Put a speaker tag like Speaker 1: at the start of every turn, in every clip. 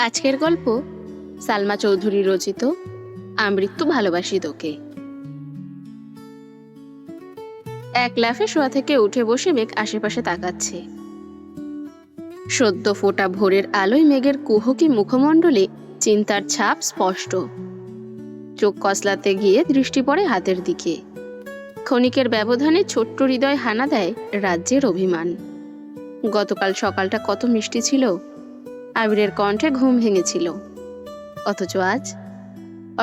Speaker 1: আজকের গল্প সালমা চৌধুরী রচিত আমৃত্যু ভালোবাসি তোকে। এক লাফে শোয়া থেকে উঠে বসে মেঘ আশেপাশে তাকাচ্ছে। সদ্য ফোটা ভোরের আলোয় মেঘের কুহকি মুখমণ্ডলে চিন্তার ছাপ স্পষ্ট। চোখ কসলাতে গিয়ে দৃষ্টি পড়ে হাতের দিকে। ক্ষণিকের ব্যবধানে ছোট্ট হৃদয় হানা দেয় রাজ্যের অভিমান। গতকাল সকালটা কত মিষ্টি ছিল, আবিরের কণ্ঠে ঘুম ভেঙেছিল। অথচ আজ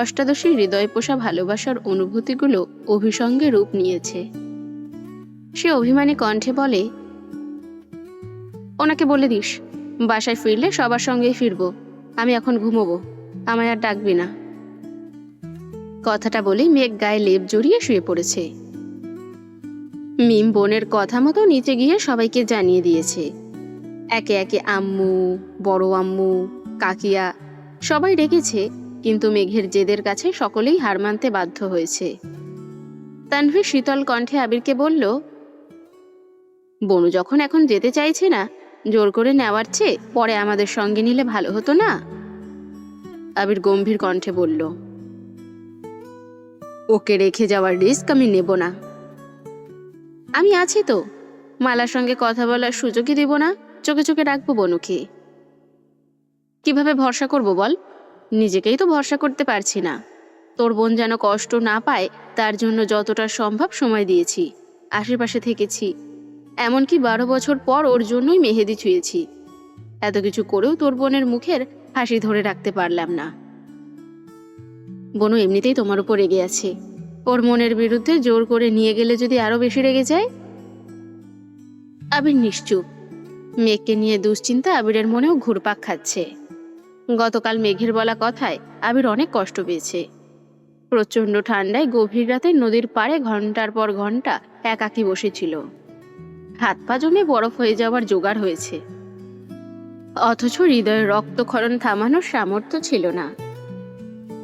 Speaker 1: অষ্টাদশী হৃদয় পোষা ভালোবাসার অনুভূতিগুলো অভিসঙ্গে রূপ নিয়েছে। সে অভিমানী কণ্ঠে বলে, ওনাকে বলে দিস বাসায় ফিরলে সবার সঙ্গেই ফিরবো, আমি এখন ঘুমোবো, আমায় আর ডাকবি না। কথাটা বলেই মেঘ গায়ে লেপ জড়িয়ে শুয়ে পড়েছে। মিম বোনের কথা মতো নিচে গিয়ে সবাইকে জানিয়ে দিয়েছে। একে একে আম্মু, বড় আম্মু, কাকিয়া সবাই ডেকেছে, কিন্তু মেঘের জেদের কাছে সকলেই হার মানতে বাধ্য হয়েছে। তানভীর শীতল কণ্ঠে আবিরকে বলল, বনু যখন এখন যেতে চাইছে না, জোর করে নেওয়ার চেয়ে পরে আমাদের সঙ্গে নিলে ভালো হতো না? আবির গম্ভীর কণ্ঠে বলল, ওকে রেখে যাওয়ার রিস্ক আমি নেব না। আমি আছি তো, মালার সঙ্গে কথা বলার সুযোগই দেব না, চোখে চোখে রাখবো বনুকে। কিভাবে ভরসা করব বল? নিজেকেই তো ভরসা করতে পারছি না। তোর বোন যেন কষ্ট না পায় তার জন্য যতটা সম্ভব সময় দিয়েছি, আশেপাশে থেকেছি, এমনকি 12 বছর পর ওর জন্যই মেহেদি ছুঁয়েছি। এত কিছু করেও তোর বোনের মুখের হাসি ধরে রাখতে পারলাম না। বনু এমনিতেই তোমার উপর রেগে আছে, ওর মনের বিরুদ্ধে জোর করে নিয়ে গেলে যদি আরো বেশি রেগে যায়। আবির নিশ্চুপ। মেঘকে নিয়ে দুশ্চিন্তা আবিরের মনেও ঘুরপাক খাচ্ছে। গতকাল মেঘের বলা কথায় আবির অনেক কষ্ট পেয়েছে। প্রচণ্ড ঠান্ডায় গভীর রাতে নদীর পাড়ে ঘন্টার পর ঘন্টা একাকী বসেছিল। হাত পা জমে বরফ হয়ে যাওয়ার জোগাড় হয়েছে, অথচ হৃদয়ের রক্তক্ষরণ থামানোর সামর্থ্য ছিল না।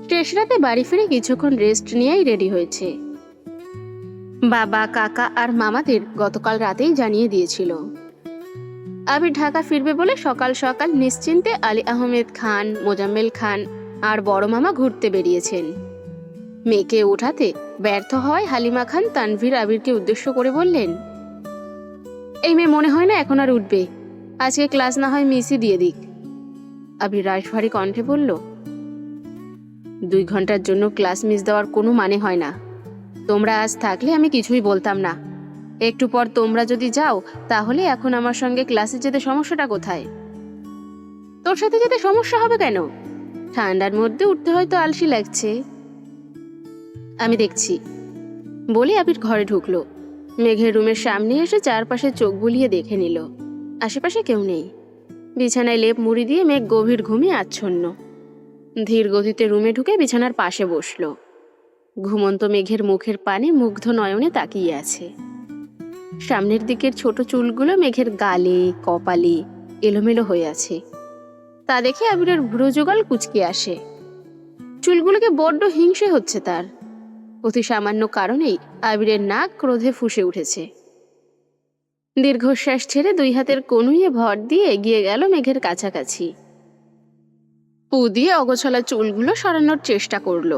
Speaker 1: শেষ রাতে বাড়ি ফিরে কিছুক্ষণ রেস্ট নিয়েই রেডি হয়েছে। বাবা, কাকা আর মামাদের গতকাল রাতেই জানিয়ে দিয়েছিল আবির ঢাকা ফিরবে বলে। সকাল সকাল নিশ্চিন্তে আলী আহমেদ খান, মোজাম্মেল খান আর বড় মামা ঘুরতে বেরিয়েছেন। মেয়েকে উঠাতে ব্যর্থ হওয়ায় হালিমা খান তানভীর আবিরকে উদ্দেশ্য করে বললেন, এই মেয়ে মনে হয় না এখন আর উঠবে, আজকে ক্লাস না হয় মিসই দিয়ে দিক। আবির রাশভারী কণ্ঠে বলল, 2 ঘন্টার জন্য ক্লাস মিস দেওয়ার কোনো মানে হয় না। তোমরা আজ থাকলে আমি কিছুই বলতাম না, একটু পর তোমরা যদি যাও তাহলে এখন আমার সঙ্গে ক্লাসে যেতে সমস্যাটা কোথায়? তোর সাথে যেতে সমস্যা হবে কেন? ঠান্ডার মধ্যে উঠতে হয়তো আলসি লাগছে, আমি দেখছি বলে আবির ঘরে ঢুকলো। মেঘের রুমের সামনে এসে চারপাশে চোখ বুলিয়ে দেখে নিল। আশেপাশে কেউ নেই। বিছানায় লেপ মুড়ি দিয়ে মেঘ গভীর ঘুমে আচ্ছন্ন। ধীর গতিতে রুমে ঢুকে বিছানার পাশে বসলো। ঘুমন্ত মেঘের মুখের পানে মুগ্ধ নয়নে তাকিয়ে আছে। সামনের দিকের ছোট চুলগুলো মেঘের গালে কপালে এলোমেলো হয়ে আছে। তা দেখে আবিরের ভ্রু যুগল কুঁচকে আসে। চুলগুলোকে বড্ড হিংসে হচ্ছে তার। অতি সামান্য কারণেই আবিরের নাক ক্রোধে ফুঁসে উঠেছে। দীর্ঘশ্বাস ছেড়ে 2 হাতের কনুইয়ে ভর দিয়ে এগিয়ে গেল মেঘের কাছাকাছি। পু দিয়ে অগোছালা চুলগুলো সরানোর চেষ্টা করলো।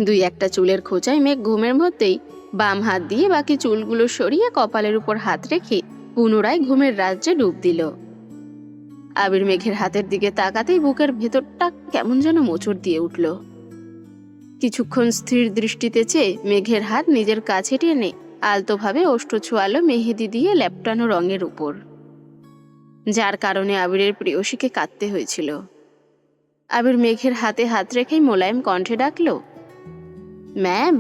Speaker 1: 2-1টা চুলের খোঁচায় মেঘ ঘুমের মধ্যেই বাম হাত দিয়ে বাকি চুলগুলো সরিয়ে কপালের উপর হাত রেখে পুনরায় ঘুমের রাজ্যে ডুব দিল। আবির মেঘের হাতের দিকে তাকাতেই বুকের ভেতরটা কেমন যেন মোচড় দিয়ে উঠল। কিছুক্ষণ স্থির দৃষ্টিতে চেয়ে মেঘের হাত নিজের কাছে টেনে আলতোভাবে ওষ্ঠ ছোঁয়ালো মেহেদি দিয়ে লেপটানো রঙের উপর, যার কারণে আবিরের প্রেয়সীকে কাঁদতে হয়েছিল। আবির মেঘের হাতে হাত রেখেই মোলায়েম কণ্ঠে ডাকল, ম্যাম।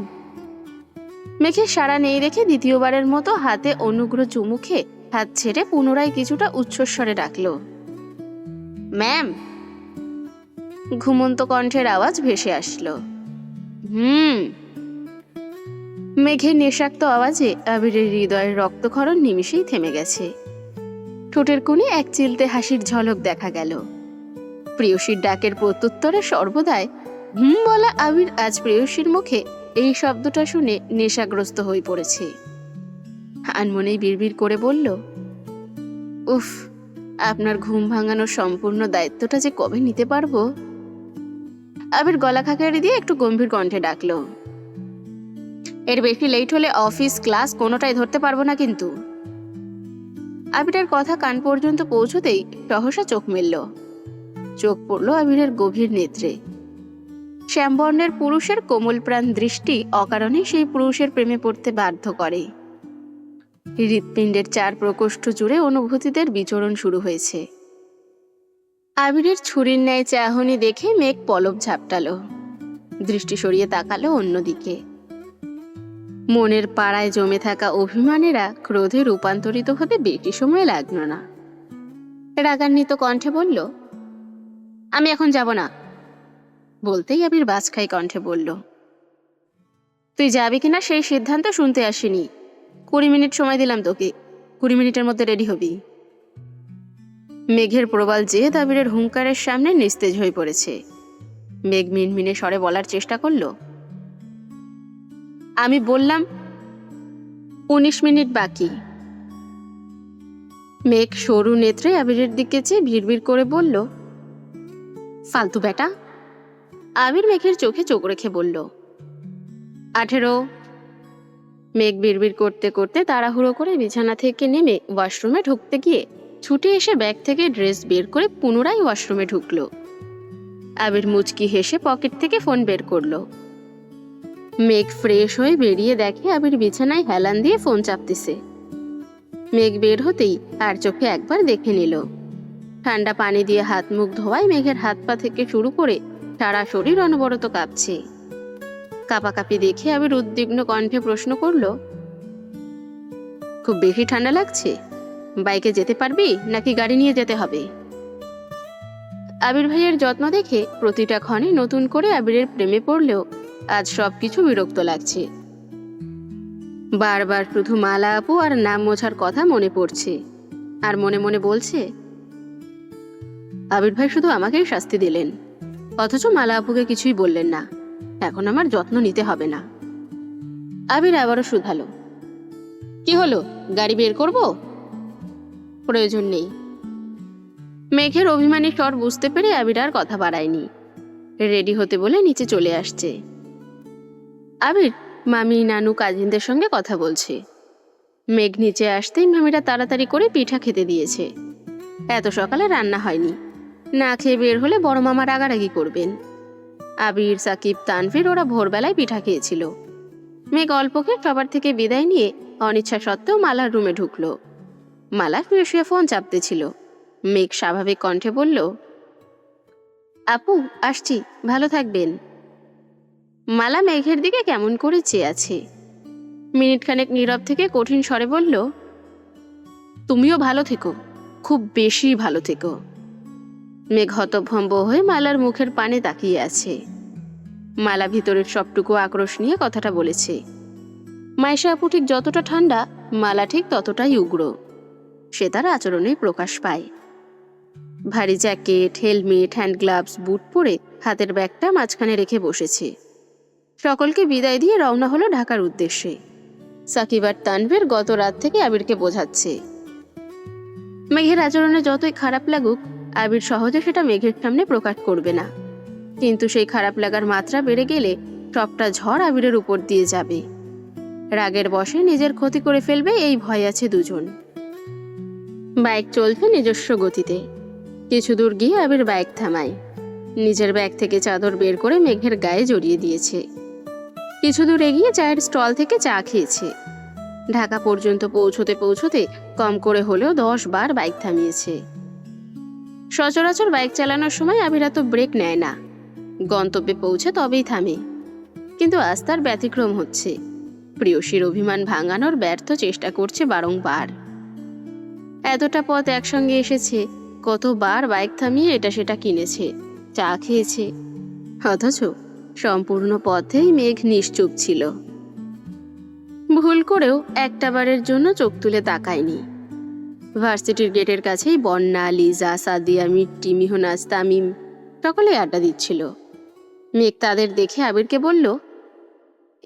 Speaker 1: মেঘের সাড়া নেই দেখে দ্বিতীয়বারের মতো হাতে অনুগ্রহ চুমু খেয়ে হাত ছেড়ে পুনরায় কিছুটা উচ্চস্বরে ডাকল, ম্যাম। ঘুমন্ত কণ্ঠের আওয়াজ ভেসে আসলো, মেঘের নেশাক্ত আওয়াজে আবিরের হৃদয়ের রক্তক্ষরণ নিমিষেই থেমে গেছে। ঠোঁটের কোণে এক চিলতে হাসির ঝলক দেখা গেল। প্রেয়সীর ডাকের প্রত্যুত্তরে সর্বদাই বলা আবির আজ প্রেয়সীর মুখে এই শব্দটা শুনে নেশাগ্রস্ত হয়ে পড়েছে। আনমনেই বিড়বিড় করে বলল, উফ, আপনার ঘুম ভাঙানোর সম্পূর্ণ দায়িত্বটা যে কবে নিতে পারবো। আবির গলা খাকারি দিয়ে একটু গম্ভীর কণ্ঠে ডাকলো, এর বেশি লেট হলে অফিস ক্লাস কোনোটাই ধরতে পারবো না কিন্তু। আবিরের কথা কান পর্যন্ত পৌঁছতেই সহসা চোখ মেলল। চোখ পড়ল আবিরের গভীর নেত্রে। শ্যামবর্ণের পুরুষের কোমল প্রাণ দৃষ্টি অকারণে সেই পুরুষের প্রেমে পড়তে বাধ্য করে। হৃৎপিণ্ডের 4 প্রকোষ্ঠ জুড়ে অনুভূতিদের বিচরণ শুরু হয়েছে। আবিরের ছুরির ন্যায় চাহনি দেখে মেঘ পলক ঝাপটালো, দৃষ্টি সরিয়ে তাকালো অন্যদিকে। মনের পাড়ায় জমে থাকা অভিমানেরা ক্রোধে রূপান্তরিত হতে বেশি সময় লাগলো না। রাগান্বিত কণ্ঠে বলল, আমি এখন যাব না। বলতেই আবির বাজখাই কণ্ঠে বলল, তুই যাবি কিনা সেই সিদ্ধান্ত শুনতে আসিনি। 20 মিনিট সময় দিলাম তোকে, 20 মিনিটের মধ্যে রেডি হবি। মেঘের প্রবল জেদ আবিরের হুঙ্কারের সামনে নিস্তেজ হয়ে পড়েছে। মেঘ মিনমিনে স্বরে বলার চেষ্টা করল, আমি বললাম 19 মিনিট বাকি। মেঘ সরু নেত্রে আবিরের দিকে চেয়ে ভিড় করে বলল, ফালতু বেটা। আবির মেঘের চোখে চোখ রেখে বলল, 18। মেঘ বিড়বিড় করতে করতে তাড়াহুড়ো করে বিছানা থেকে নেমে ওয়াশরুমে ঢুকতে গিয়ে ছুটে এসে ব্যাগ থেকে ড্রেস বের করে পুনরায় ওয়াশরুমে ঢুকলো। আবির মুচকি হেসে পকেট থেকে ফোন বের করলো। মেঘ ফ্রেশ হয়ে বেরিয়ে দেখে আবির বিছানায় হেলান দিয়ে ফোন চাপতেছে। মেঘ বের হতেই আর চোখে একবার দেখে নিল। ঠান্ডা পানি দিয়ে হাত মুখ ধোয়ায় মেঘের হাত পা থেকে শুরু করে সারা শরীর অনবরত কাঁপছে। কাঁপাকাঁপি দেখে আবির উদ্বিগ্ন কণ্ঠে প্রশ্ন করল, খুব বেশি ঠান্ডা লাগছে? বাইকে যেতে পারবি নাকি গাড়ি নিয়ে যেতে হবে? আবির ভাইয়ের যত্ন দেখে প্রতিটা ক্ষণে নতুন করে আবিরের প্রেমে পড়লেও আজ সবকিছু বিরক্ত লাগছে। বারবার শুধু মালা আপু আর নাম মোছার কথা মনে পড়ছে, আর মনে মনে বলছে, আবির ভাই শুধু আমাকেই শাস্তি দিলেন, অথচ মালা আপুকে কিছুই বললেন না। এখন আমার যত্ন নিতে হবে না। আবির আবারও শুধালো, কি হলো, গাড়ি বের করব? প্রয়োজন নেই। মেঘের অভিমানী স্বর বুঝতে পেরে আবির আর কথা বাড়ায়নি। রেডি হতে বলে নিচে চলে আসছে। আবির মামি নানু কাজিনদের সঙ্গে কথা বলছে। মেঘ নিচে আসতেই মামিরা তাড়াতাড়ি করে পিঠা খেতে দিয়েছে। এত সকালে রান্না হয়নি, না খেয়ে বের হলে বড় মামা রাগারাগি করবেন। আবির, সাকিব, তানভীর ওরা ভোরবেলায় পিঠা খেয়েছিল। মেঘ অল্পকে সবার থেকে বিদায় নিয়ে অনিচ্ছা সত্ত্বেও মালার রুমে ঢুকলো। মালা শুয়ে শুয়ে ফোন চাপতেছিল। মেঘ স্বাভাবিক কণ্ঠে বলল, আপু আসছি, ভালো থাকবেন। মালা মেঘের দিকে কেমন করে চেয়ে আছে। মিনিটখানেক নীরব থেকে কঠিন স্বরে বলল, তুমিও ভালো থেকো, খুব বেশি ভালো থেকো। মেঘ হতভম্ব হয়ে মালার মুখের পানে তাকিয়ে আছে। মালা ভিতরের সবটুকু আক্রোশ নিয়ে কথাটা বলেছে। মাইশা আপু ঠিক যতটা ঠান্ডা, মালা ঠিক ততটাই উগ্র। সে তার আচরণেই প্রকাশ পায়। ভারী জ্যাকেট, হেলমেট, হ্যান্ড গ্লাভস, বুট পরে হাতের ব্যাগটা মাঝখানে রেখে বসেছে। সকলকে বিদায় দিয়ে রওনা হলো ঢাকার উদ্দেশ্যে। সাকিব আর তানভীর গত রাত থেকে আবিরকে বোঝাচ্ছে, মেঘের আচরণে যতই খারাপ লাগুক, আবির সহজে সেটা মেঘের সামনে প্রকাশ করবে না। কিন্তু সেই খারাপ লাগার মাত্রা বেড়ে গেলে সবটা ঝড় আবিরের উপর দিয়ে যাবে। রাগের বশে নিজের ক্ষতি করে ফেলবে, এই ভয় আছে দুজন। বাইক চলছে নিজস্ব গতিতে। কিছু দূর গিয়ে আবির বাইক থামায়। নিজের ব্যাগ থেকে চাদর বের করে মেঘের গায়ে জড়িয়ে দিয়েছে। কিছু দূর এগিয়ে চায়ের স্টল থেকে চা খেয়েছে। ঢাকা পর্যন্ত পৌঁছতে পৌঁছতে কম করে হলেও 10 বার বাইক থামিয়েছে। সচরাচর বাইক চালানোর সময় আবির এত ব্রেক নেয় না, গন্তব্যে পৌঁছে তবেই থামে। কিন্তু আজ তার ব্যতিক্রম হচ্ছে। প্রিয়সীর অভিমান ভাঙানোর ব্যর্থ চেষ্টা করছে বারংবার। এতটা পথ একসঙ্গে এসেছে, কতবার বাইক থামিয়ে এটা সেটা কিনেছে, চা খেয়েছে, অথচ সম্পূর্ণ পথেই মেঘ নিশ্চুপ ছিল। ভুল করেও একটা বারের জন্য চোখ তুলে তাকায়নি। ভার্সিটির গেটের কাছেই বন্যা, লিজা, সাদিয়া, মিট্টি, মিহনাজ, তামিম সকলে আড্ডা দিচ্ছিল। মেঘ তাদের দেখে আবিরকে বলল,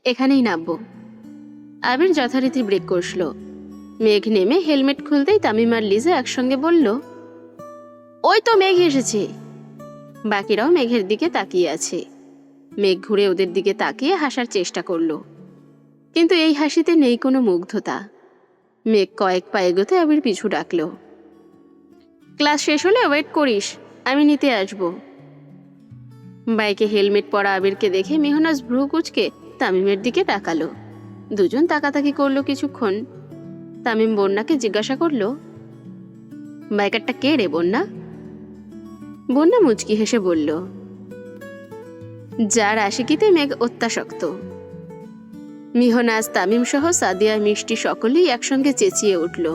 Speaker 1: এখানেই নামবো। আবির যথারীতি ব্রেক কষল। মেঘ নেমে হেলমেট খুলতেই তামিম আর লিজা একসঙ্গে বলল, ওই তো মেঘ এসেছে। বাকিরাও মেঘের দিকে তাকিয়ে আছে। মেঘ ঘুরে ওদের দিকে তাকিয়ে হাসার চেষ্টা করলো, কিন্তু এই হাসিতে নেই কোনো মুগ্ধতা। মেঘ কয়েক পা এগোতে আবির পিছু ডাকলো। ক্লাস শেষ হলে ওয়েট করিস, আমি নিতে আসবো। বাইকে হেলমেট পরা আবিরকে দেখে মেহনাজ ভ্রু কুঁচকে তামিমের দিকে তাকালো। দুজন তাকাতাকি করলো কিছুক্ষণ। তামিম বন্যাকে জিজ্ঞাসা করলো, বাইকারটা কে রে বন্যা? বন্যা মুচকি হেসে বলল, যার আশিকিতে মেঘ অত্যাসক্ত। মিহনাজ, তামিম সহ সাদিয়া, মিষ্টি সকলেই একসঙ্গে চেঁচিয়ে উঠল,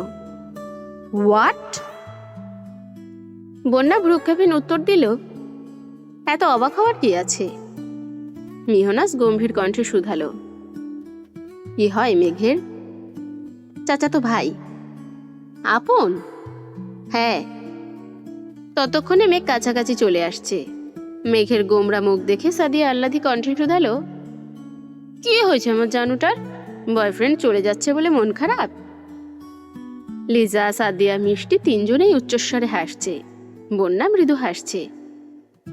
Speaker 1: হোয়াট? বন্যা ভ্রুক্ষেপে উত্তর দিল, এত অবাক হওয়ার কি আছে? মিহনাজ গম্ভীর কণ্ঠে শুধালো, কি হয় মেঘের? চাচাতো ভাই। আপন? হ্যাঁ। ততক্ষণে মেঘ কাছাকাছি চলে আসছে। মেঘের গোমরা মুখ দেখে সাদিয়া আহ্লাদি কণ্ঠে শুধালো, কি হয়েছে আমার জানুটার? বয়ফ্রেন্ড চলে যাচ্ছে বলে মন খারাপ? লিজা, সাদিয়া, মিষ্টি তিনজনেই উচ্চস্বরে হাসছে। বন্যা মৃদু হাসছে।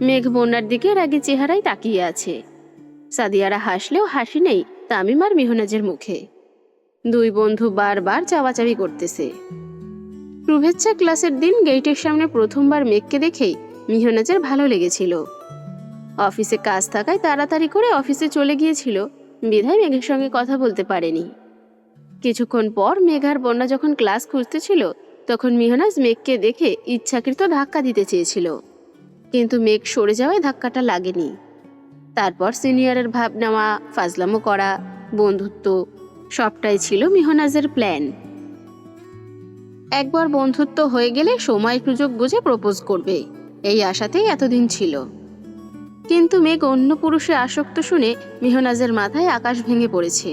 Speaker 1: মেঘ বন্যার দিকে রাগী চেহারায় তাকিয়ে আছে। সাদিয়ারা হাসলেও হাসি নেই তামিম আর মিহনাজের মুখে। দুই বন্ধু বারবার চাওয়াচাবি করতেছে। শুভেচ্ছা ক্লাসের দিন গেটের সামনে প্রথমবার মেঘকে দেখেই মিহনাজের ভালো লেগেছিল। অফিসে কাজ থাকায় তাড়াতাড়ি করে অফিসে চলে গিয়েছিল, বিধায় মেঘের সঙ্গে কথা বলতে পারেনি। কিছুক্ষণ পর মেঘ আর বন্যা যখন ক্লাস খুঁজতেছিল, তখন মিহনাজ মেঘকে দেখে ইচ্ছাকৃত ধাক্কা দিতে চেয়েছিল, কিন্তু মেঘ সরে যাওয়ায় ধাক্কাটা লাগেনি। তারপর সিনিয়রের ভাব নেওয়া, ফাজলামো করা, বন্ধুত্ব সবটাই ছিল মিহনাজের প্ল্যান। একবার বন্ধুত্ব হয়ে গেলে সময় সুযোগ বুঝে প্রপোজ করবে, এই আশাতেই এতদিন ছিল। কিন্তু মেঘ অন্য পুরুষে আসক্ত শুনে মিহনাজের মাথায় আকাশ ভেঙে পড়েছে।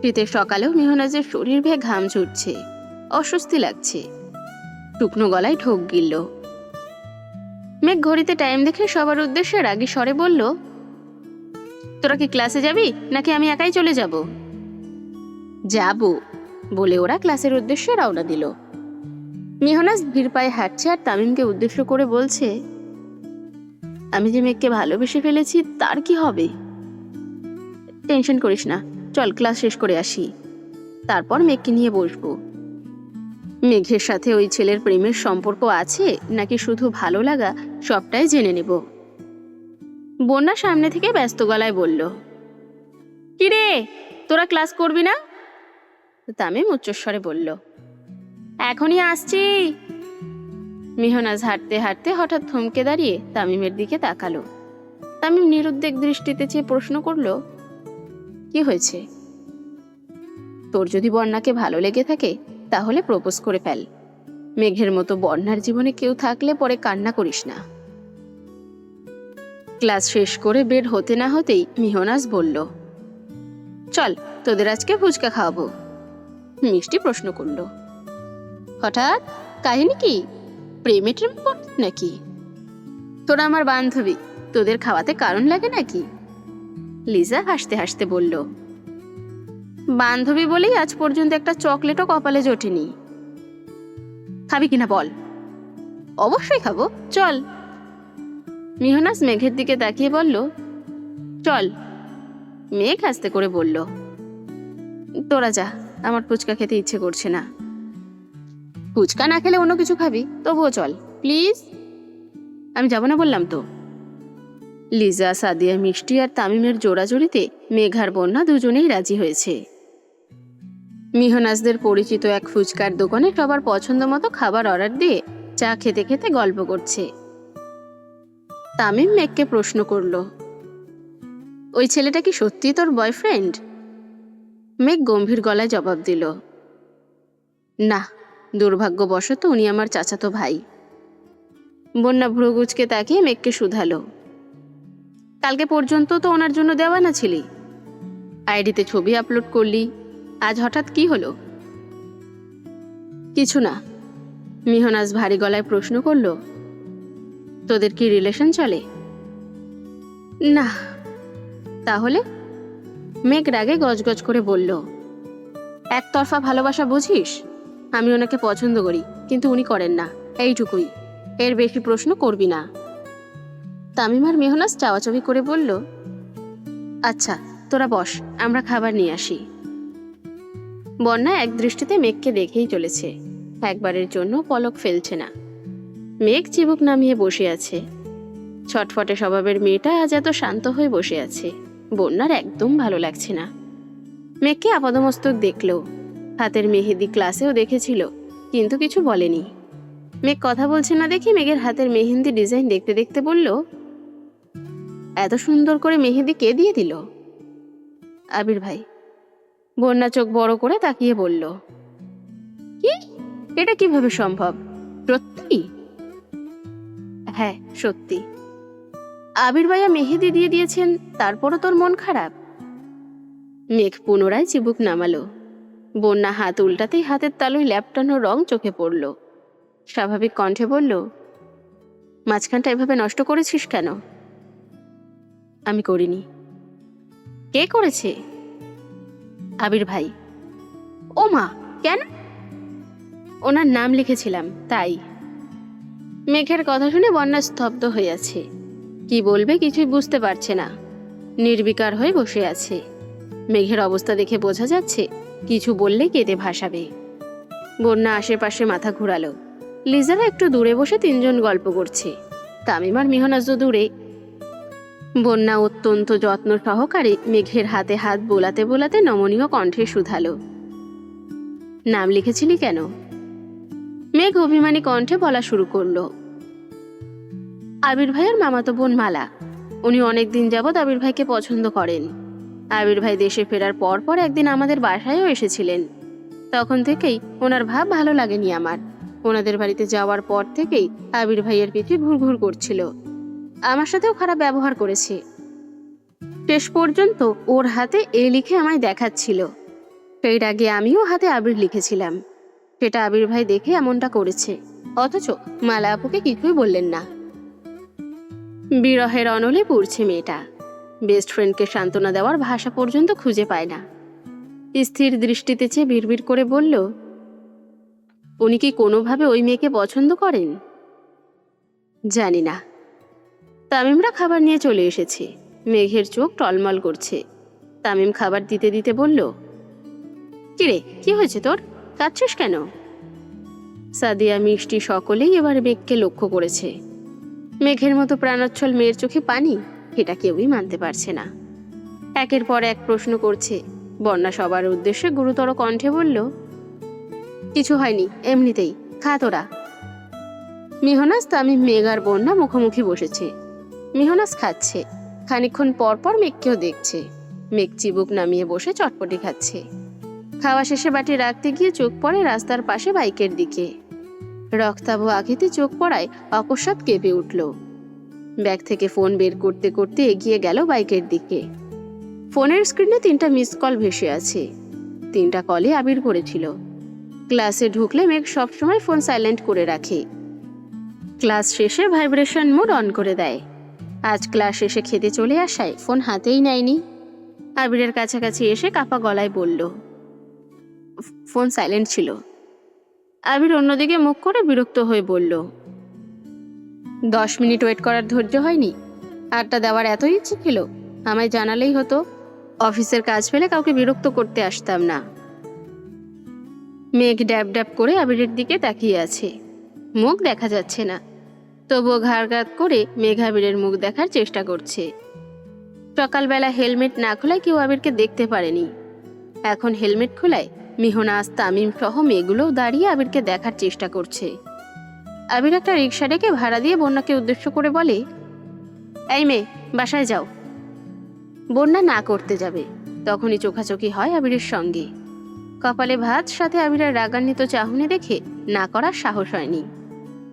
Speaker 1: শীতের সকালেও মিহনাজের শরীর বেয়ে ঘাম ঝরছে, অস্বস্তি লাগছে। শুকনো গলায় ঢোক গিলল। মেঘ ঘড়িতে টাইম দেখে সবার উদ্দেশ্যে রাগী স্বরে বলল, তোরা কি ক্লাসে যাবি নাকি আমি একাই চলে যাব? যাব বলে ওরা ক্লাসের উদ্দেশ্যে রওনা দিল। মিহনাজ ধীর পায়ে হাঁটছে আর তামিমকে উদ্দেশ্য করে বলছে, আমি যে মেঘকে ভালোবেসে ফেলেছি তার কি হবে? টেনশন করিস না, চল ক্লাস শেষ করে আসি, তারপর মেঘকে নিয়ে বসবো। মেঘের সাথে ওই ছেলের প্রেমের সম্পর্ক আছে নাকি শুধু ভালো লাগা, সবটাই জেনে নেব। বন্যা সামনে থেকে ব্যস্ত গলায় বলল, কিরে তোরা ক্লাস করবি না? তামিম উচ্চস্বরে বলল, এখনই আসছি। মিহনাজ হাঁটতে হাঁটতে হঠাৎ থমকে দাঁড়িয়ে তামিমের দিকে তাকালো। তামিম নিরুদ্বেগ দৃষ্টিতে চেয়ে প্রশ্ন করল, কি হয়েছে? তোর যদি বন্যাকে ভালো লেগে থাকে তাহলে প্রপোজ করে ফেল। মেঘের মতো বন্যার জীবনে কেউ থাকলে পরে কান্না করিস না। ক্লাস শেষ করে বের হতে না হতেই মিহনাজ বলল, চল তোদের আজকে ফুচকা খাওয়াবো। মিষ্টি প্রশ্ন করল, হঠাৎ কাহিনী কি? প্রেমে টেম পড়ত নাকি? তোরা আমার বান্ধবী, তোদের খাওয়াতে কারণ লাগে নাকি? লিজা হাসতে হাসতে বলল, বান্ধবী বলেই আজ পর্যন্ত একটা চকলেটও কপালে জোটেনি। খাবি কিনা বল? অবশ্যই খাবো, চল। মিহনাজ মেঘের দিকে তাকিয়ে বলল, চল। মেঘ হাসতে করে বলল, তোরা যা, আমার ফুচকা খেতে ইচ্ছে করছে না। ফুচকা না খেলে অন্য কিছু খাবি, তবুও চল প্লিজ। আমি যাব না বললাম তো। লিজা, সাদিয়া, মিষ্টি আর তামিমের জোড়াজোড়িতে মেঘ আর বন্যা দুজনেই রাজি হয়েছে। মিহনাজদের পরিচিত এক ফুচকার দোকানে সবার পছন্দ মতো খাবার অর্ডার দিয়ে চা খেতে খেতে গল্প করছে। তামিম মেঘকে প্রশ্ন করল, ওই ছেলেটা কি সত্যি তোর বয়ফ্রেন্ড? মেঘ গম্ভীর গলায় জবাব দিল, না, দুর্ভাগ্যবশত উনি আমার চাচাতো ভাই। বন্যা ভ্রুগুচকে তাকিয়ে মেঘকে শুধালো, কালকে পর্যন্ত তো ওনার জন্য দেওয়ানা ছিলি, আইডিতে ছবি আপলোড করলি, আজ হঠাৎ কি হলো? কিছু না। মিহনাজ ভারী গলায় প্রশ্ন করল, তোদের কি রিলেশন চলে? না। তাহলে? মেঘ রাগে গজগজ করে বলল, একতরফা ভালোবাসা বুঝিস? আমি ওনাকে পছন্দ করি, কিন্তু উনি করেন না, এইটুকুই। এর বেশি প্রশ্ন করবি না। তামিম আর মেহনাজ চাওয়াচাবি করে বলল, আচ্ছা তোরা বস, আমরা খাবার নিয়ে আসি। বন্যা এক দৃষ্টিতে মেঘকে দেখেই চলেছে, একবারের জন্য পলক ফেলছে না। মেঘ চিবুক নামিয়ে বসে আছে। ছটফটে স্বভাবের মেয়েটা আজ এত শান্ত হয়ে বসে আছে, বন্যার একদম ভালো লাগছে না। মেঘকে আপাদমস্তক দেখলো, হাতের মেহেদি ক্লাসেও দেখেছিল, কিন্তু কিছু বলেনি। মেঘ কথা বলছে না দেখে মেঘের হাতের মেহেন্দি ডিজাইন দেখতে দেখতে বলল, এত সুন্দর করে মেহেদি কে দিয়ে দিল? আবির ভাই। বন্যা চোখ বড় করে তাকিয়ে বলল, কি? এটা কিভাবে সম্ভব? সত্যি? হ্যাঁ সত্যি। আবির ভাইয়া মেহেদি দিয়ে দিয়েছেন, তারপরও তোর মন খারাপ? মেঘ পুনরায় চিবুক নামালো। বন্যা হাত উল্টাতেই হাতের তালুয় ল্যাপটানো রং চোখে পড়ল। স্বাভাবিক কণ্ঠে বলল, মাঝখানটা এভাবে নষ্ট করেছিস কেন? আমি করিনি। কে করেছে? আবির ভাই। ও মা, কেন? ওনার নাম লিখেছিলাম তাই। মেঘের কথা শুনে বন্যা স্তব্ধ হয়ে আছে। কি বলবে কিছুই বুঝতে পারছে না, নির্বিকার হয়ে বসে আছে। মেঘের অবস্থা দেখে বোঝা যাচ্ছে কিছু বললে কেঁদে ভাসাবে। বন্যা আশেপাশে মাথা ঘুরালো। লিজারা একটু দূরে বসে তিনজন গল্প করছে, তামিম আর মেহনাজ দূরে। বন্যা অত্যন্ত যত্ন সহকারে মেঘের হাতে হাত বোলাতে বোলাতে নমনীয় কণ্ঠে শুধালো, নাম লিখেছিলি কেন? মেঘ অভিমানী কণ্ঠে বলা শুরু করলো, আবির ভাইয়ের মামাতো বোন মালা, উনি অনেকদিন যাবৎ আবির ভাইকে পছন্দ করেন। আবির ভাই দেশে ফেরার পর পর একদিন আমাদের বাসায়ও এসেছিলেন। তখন থেকেই ওনার ভাব ভালো লাগেনি আমার। ওনাদের বাড়িতে যাওয়ার পর থেকেই আবির ভাইয়ের পিঠে ঘুরঘুর করছিল, আমার সাথেও খারাপ ব্যবহার করেছে। শেষ পর্যন্ত ওর হাতে এ লিখে আমায় দেখাচ্ছিল। সেই আগে আমিও হাতে আবির লিখেছিলাম, সেটা আবির ভাই দেখে এমনটা করেছে, অথচ মালা আপুকে কিছুই বললেন না। বিরহের অনলে পড়ছে মেয়েটা, বেস্ট ফ্রেন্ডকে সান্ত্বনা দেওয়ার ভাষা পর্যন্ত খুঁজে পায় না। স্থির দৃষ্টিতে চেয়ে বিড়বিড় করে বলল, উনি কি কোনোভাবে ওই মেয়েকে পছন্দ করেন? জানি না। তামিমরা খাবার নিয়ে চলে এসেছে। মেঘের চোখ টলমল করছে। তামিম খাবার দিতে দিতে বলল, কিরে, কি হয়েছে তোর? কাঁদছিস কেন? সাদিয়া, মিষ্টি সকলেই এবার মেঘকে লক্ষ্য করেছে। মেঘের মতো প্রাণোচ্ছল মেয়ের চোখে পানি, এটা কেউই মানতে পারছে না। একের পর এক প্রশ্ন করছে। বন্যা সবার উদ্দেশ্যে গুরুতর কণ্ঠে বলল, কিছু হয়নি, এমনিতেই, খা তোরা। মেহনাজ, তামিম, মেঘ আর বন্যা মুখোমুখি বসেছে। মেহনাজ খাচ্ছে, খানিকক্ষণ পর পর মেঘকেও দেখছে। মেঘ চিবুক নামিয়ে বসে চটপটি খাচ্ছে। খাওয়া শেষে বাটি রাখতে গিয়ে চোখ পড়ে রাস্তার পাশে বাইকের দিকে। রক্তাভ আঘাতে চোখ পড়ায় অকস্মাৎ কেঁপে উঠল। ব্যাগ থেকে ফোন বের করতে করতে এগিয়ে গেল বাইকের দিকে। ফোনের স্ক্রিনে 3টা মিস কল ভেসে আছে। 3টা কলে আবির করেছিল। ক্লাসে ঢুকলে মেঘ সবসময় ফোন সাইলেন্ট করে রাখে। ক্লাস শেষে ভাইব্রেশন মোড অন করে দেয়। আজ ক্লাস শেষে খেতে চলে আসায় ফোন হাতেই নেয়নি। আবিরের কাছাকাছি এসে কাপা গলায় বলল, ফোন সাইলেন্ট ছিল। আবির অন্যদিকে মুখ করে বিরক্ত হয়ে বলল, 10 মিনিট ওয়েট করার ধৈর্য হয়নি? আড্ডা দেওয়ার এত ইচ্ছে ছিল, আমায় জানালেই হতো। অফিসের কাজ ফেলে কাউকে বিরক্ত করতে আসতাম না। মেঘ ড্যাব ড্যাব করে আবিরের দিকে তাকিয়ে আছে। মুখ দেখা যাচ্ছে না, তবুও ঘাড় কাত করে মেঘ আবিরের মুখ দেখার চেষ্টা করছে। সকালবেলা হেলমেট না খোলায় কেউ আবিরকে দেখতে পারেনি। এখন হেলমেট খোলায় মেহনাজ, তামিম সহ মেয়েগুলোও দাঁড়িয়ে আবিরকে দেখার চেষ্টা করছে। আবির একটা রিক্সা ডেকে ভাড়া দিয়ে বন্যাকে উদ্দেশ্য করে বলে, এই মেয়ে, বাসায় যাও। বন্যা না করতে যাবে, তখনই চোখাচোখি হয় আবিরের সঙ্গে। কপালে ভাত, সাথে আবিরের রাগান্বিত চাহনি দেখে না করার সাহস হয়নি।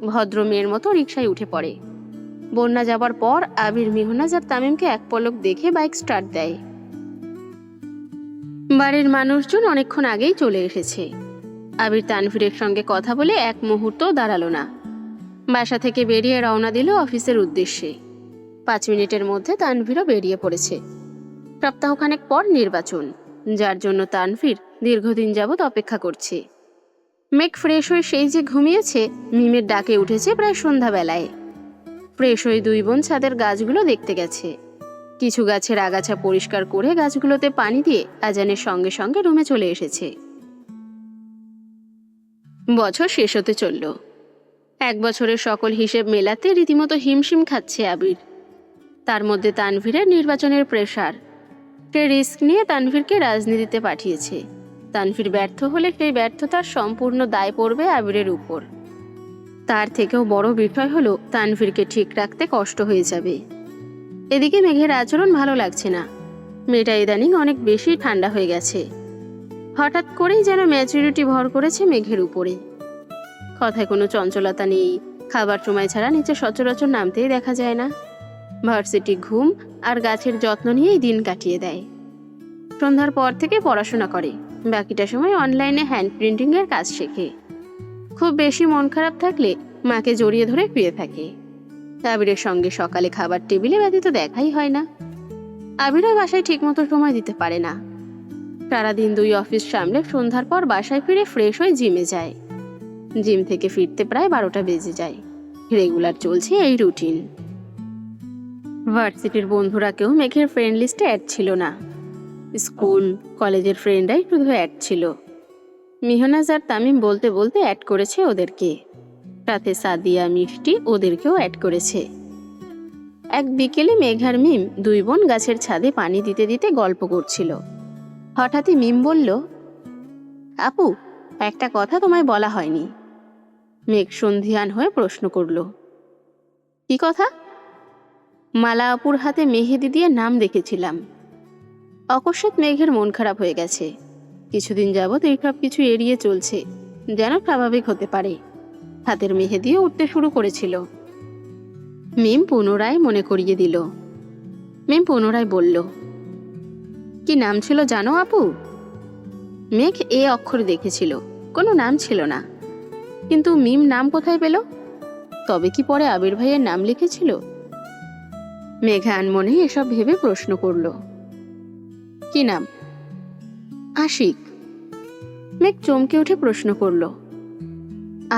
Speaker 1: ভদ্র মেয়ের মতো রিক্সায় উঠে পড়ে। বন্যা যাবার পর আবির, মেহনাজ আর তামিমকে এক পলক দেখে বাইক স্টার্ট দেয়। বাড়ির মানুষজন অনেকক্ষণ আগেই চলে এসেছে। আবির তানভীরের সঙ্গে কথা বলে এক মুহূর্তও দাঁড়ালো না। বাসা থেকে বেরিয়ে রওনা দিল অফিসের উদ্দেশ্যে। 5 মিনিটের মধ্যে তানভীরও বেরিয়ে পড়েছে। সপ্তাহখানেক পর নির্বাচন, যার জন্য তানভীর দীর্ঘদিন যাবৎ অপেক্ষা করছে। মেঘ ফ্রেশ হয়ে সেই যে ঘুমিয়েছে, মিমের ডাকে উঠেছে প্রায় সন্ধ্যাবেলায়। ফ্রেশ হয়ে দুই বোন ছাদের গাছগুলো দেখতে গেছে। কিছু গাছের আগাছা পরিষ্কার করে গাছগুলোতে পানি দিয়ে আজানের সঙ্গে সঙ্গে রুমে চলে এসেছে। বছর শেষ হতে চলল। 1 বছরের সকল হিসেব মেলাতে রীতিমতো হিমশিম খাচ্ছে আবির। তার মধ্যে তানভীরের নির্বাচনের প্রেসার। সে রিস্ক নিয়ে তানভীরকে রাজনীতিতে পাঠিয়েছে। তানভীর ব্যর্থ হলে সেই ব্যর্থতার সম্পূর্ণ দায় পড়বে আবিরের উপর। তার থেকেও বড় বিষয় হলো তানভীরকে ঠিক রাখতে কষ্ট হয়ে যাবে। এদিকে মেঘের আচরণ ভালো লাগছে না। মেয়েটা ইদানিং অনেক বেশি ঠান্ডা হয়ে গেছে। হঠাৎ করেই যেন ম্যাচুরিটি ভর করেছে মেঘের উপরে। কথায় কোনো চঞ্চলতা নেই। খাবার সময় ছাড়া নিচে সচরাচর নামতেই দেখা যায় না। ভার্সিটি ঘুম আর গাছের যত্ন নিয়েই দিন কাটিয়ে দেয়। সন্ধ্যার পর থেকে পড়াশোনা করে, বাকিটা সময় অনলাইনে হ্যান্ড প্রিন্টিংয়ের কাজ শেখে। খুব বেশি মন খারাপ থাকলে মাকে জড়িয়ে ধরে শুয়ে থাকে। আবিরের সঙ্গে সকালে খাবার টেবিলে ব্যতীত দেখাই হয় না। আবিরও বাসায় ঠিকমতো সময় দিতে পারে না। সারাদিন 2 অফিস সামলে সন্ধ্যার পর বাসায় ফিরে ফ্রেশ হয়ে জিমে যায়। জিম থেকে ফিরতে প্রায় 12টা বেজে যায়। রেগুলার চলছে এই রুটিন। ভার্সিটির বন্ধুরা কেউ মেঘের ফ্রেন্ড লিস্টে অ্যাড ছিল না। স্কুল কলেজের ফ্রেন্ডরাই শুধু অ্যাড ছিল। মিহনাজ আর তামিম বলতে বলতে অ্যাড করেছে ওদেরকে। সাথে সাদিয়া মিষ্টি ওদেরকেও অ্যাড করেছে। এক বিকেলে মেঘ আর মিম 2 বোন গাছের ছাদে পানি দিতে দিতে গল্প করছিল। হঠাৎই মিম বলল, আপু, একটা কথা তোমায় বলা হয়নি। মেঘ সন্ধিয়ান হয়ে প্রশ্ন করল, কি কথা? মালা আপুর হাতে মেহেদি দিয়ে নাম দেখেছিলাম। অকস্মাৎ মেঘের মন খারাপ হয়ে গেছে। কিছুদিন যাবৎ এইসব কিছু এড়িয়ে চলছে, যেন স্বাভাবিক হতে পারে। হাতের মেহেদিও উঠতে শুরু করেছিল। মিম পুনরায় মনে করিয়ে দিল। মিম পুনরায় বলল, কি নাম ছিল জানো আপু? মেঘ এ অক্ষর দেখেছিল, কোনো নাম ছিল না। কিন্তু মিম নাম কোথায় পেল? তবে কি পরে আবির ভাইয়ের নাম লিখেছিল? মেঘা আনমনে এসব ভেবে প্রশ্ন করল, কি নাম? আশিক। মেঘ চমকে উঠে প্রশ্ন করল,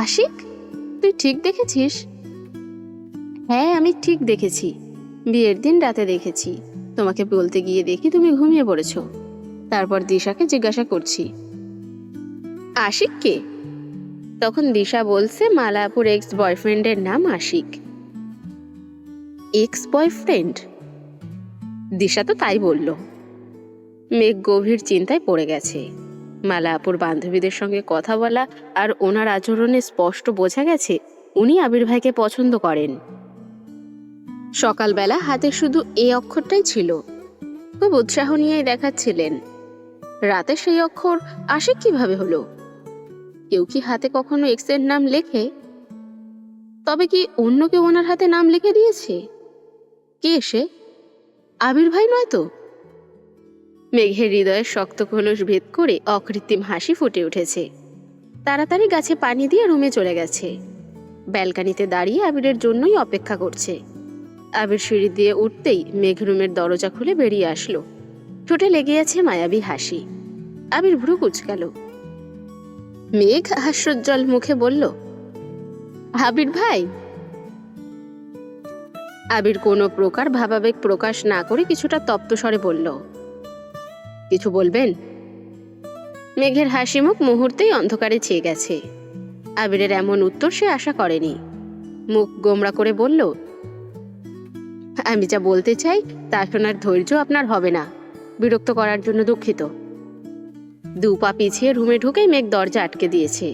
Speaker 1: আশিক? তুই ঠিক দেখেছিস? হ্যাঁ, আমি ঠিক দেখেছি। বিয়ের দিন রাতে দেখেছি। তোমাকে বলতে গিয়ে দেখি তুমি ঘুমিয়ে পড়েছ। তারপর দিশাকে জিজ্ঞাসা করছি, আশিক কে? তখন দিশা বলছে মালাপুর এক্স বয়ফ্রেন্ডের নাম আশিক। Ex boyfriend? দিশা তো তাই বলল। মেঘ গভীর চিন্তায় পড়ে গেছে। মালাপুর বান্ধবীদের সঙ্গে কথা বলা আর ওনার আচরণে স্পষ্ট বোঝা গেছে উনি আবির ভাইকে পছন্দ করেন। সকালবেলা হাতে শুধু এ অক্ষরটাই ছিল। খুব উৎসাহ নিয়েই দেখাচ্ছিলেন। রাতে সেই অক্ষর আশিক কিভাবে হলো? কেউ কি হাতে কখনো এক্সের নাম লেখে? তবে কি অন্য কেউ ওনার হাতে নাম লিখে দিয়েছে? কে সে? আবির ভাই নয় তো? মেঘের হৃদয়ের শক্ত খোলস ভেদ করে অকৃত্রিম হাসি ফুটে উঠেছে। তাড়াতাড়ি গাছে পানি দিয়ে রুমে চলে গেছে। ব্যালকানিতে দাঁড়িয়ে আবিরের জন্যই অপেক্ষা করছে। আবির সিঁড়ি দিয়ে উঠতেই মেঘ রুমের দরজা খুলে বেরিয়ে আসলো। ঠোঁটে লেগে আছে মায়াবী হাসি। আবির ভ্রু কুঁচকাল। মেঘ হাস্যোজ্জ্বল মুখে বলল, আবির ভাই। আবির কোনো প্রকার ভাবাবেগ প্রকাশ না করে কিছুটা তপ্ত স্বরে বলল, কিছু বলবেন? মেঘের হাসি মুখ মুহূর্তেই অন্ধকারে ছেয়ে গেছে। আবিরের এমন উত্তর সে আশা করেনি। মুখ গোমড়া করে বলল, আমি যা বলতে চাই তা শোনার ধৈর্য আপনার হবে না। বিরক্ত করার জন্য দুঃখিত। 2 পা পিছিয়ে রুমে ঢুকেই মেঘ দরজা আটকে দিয়েছে।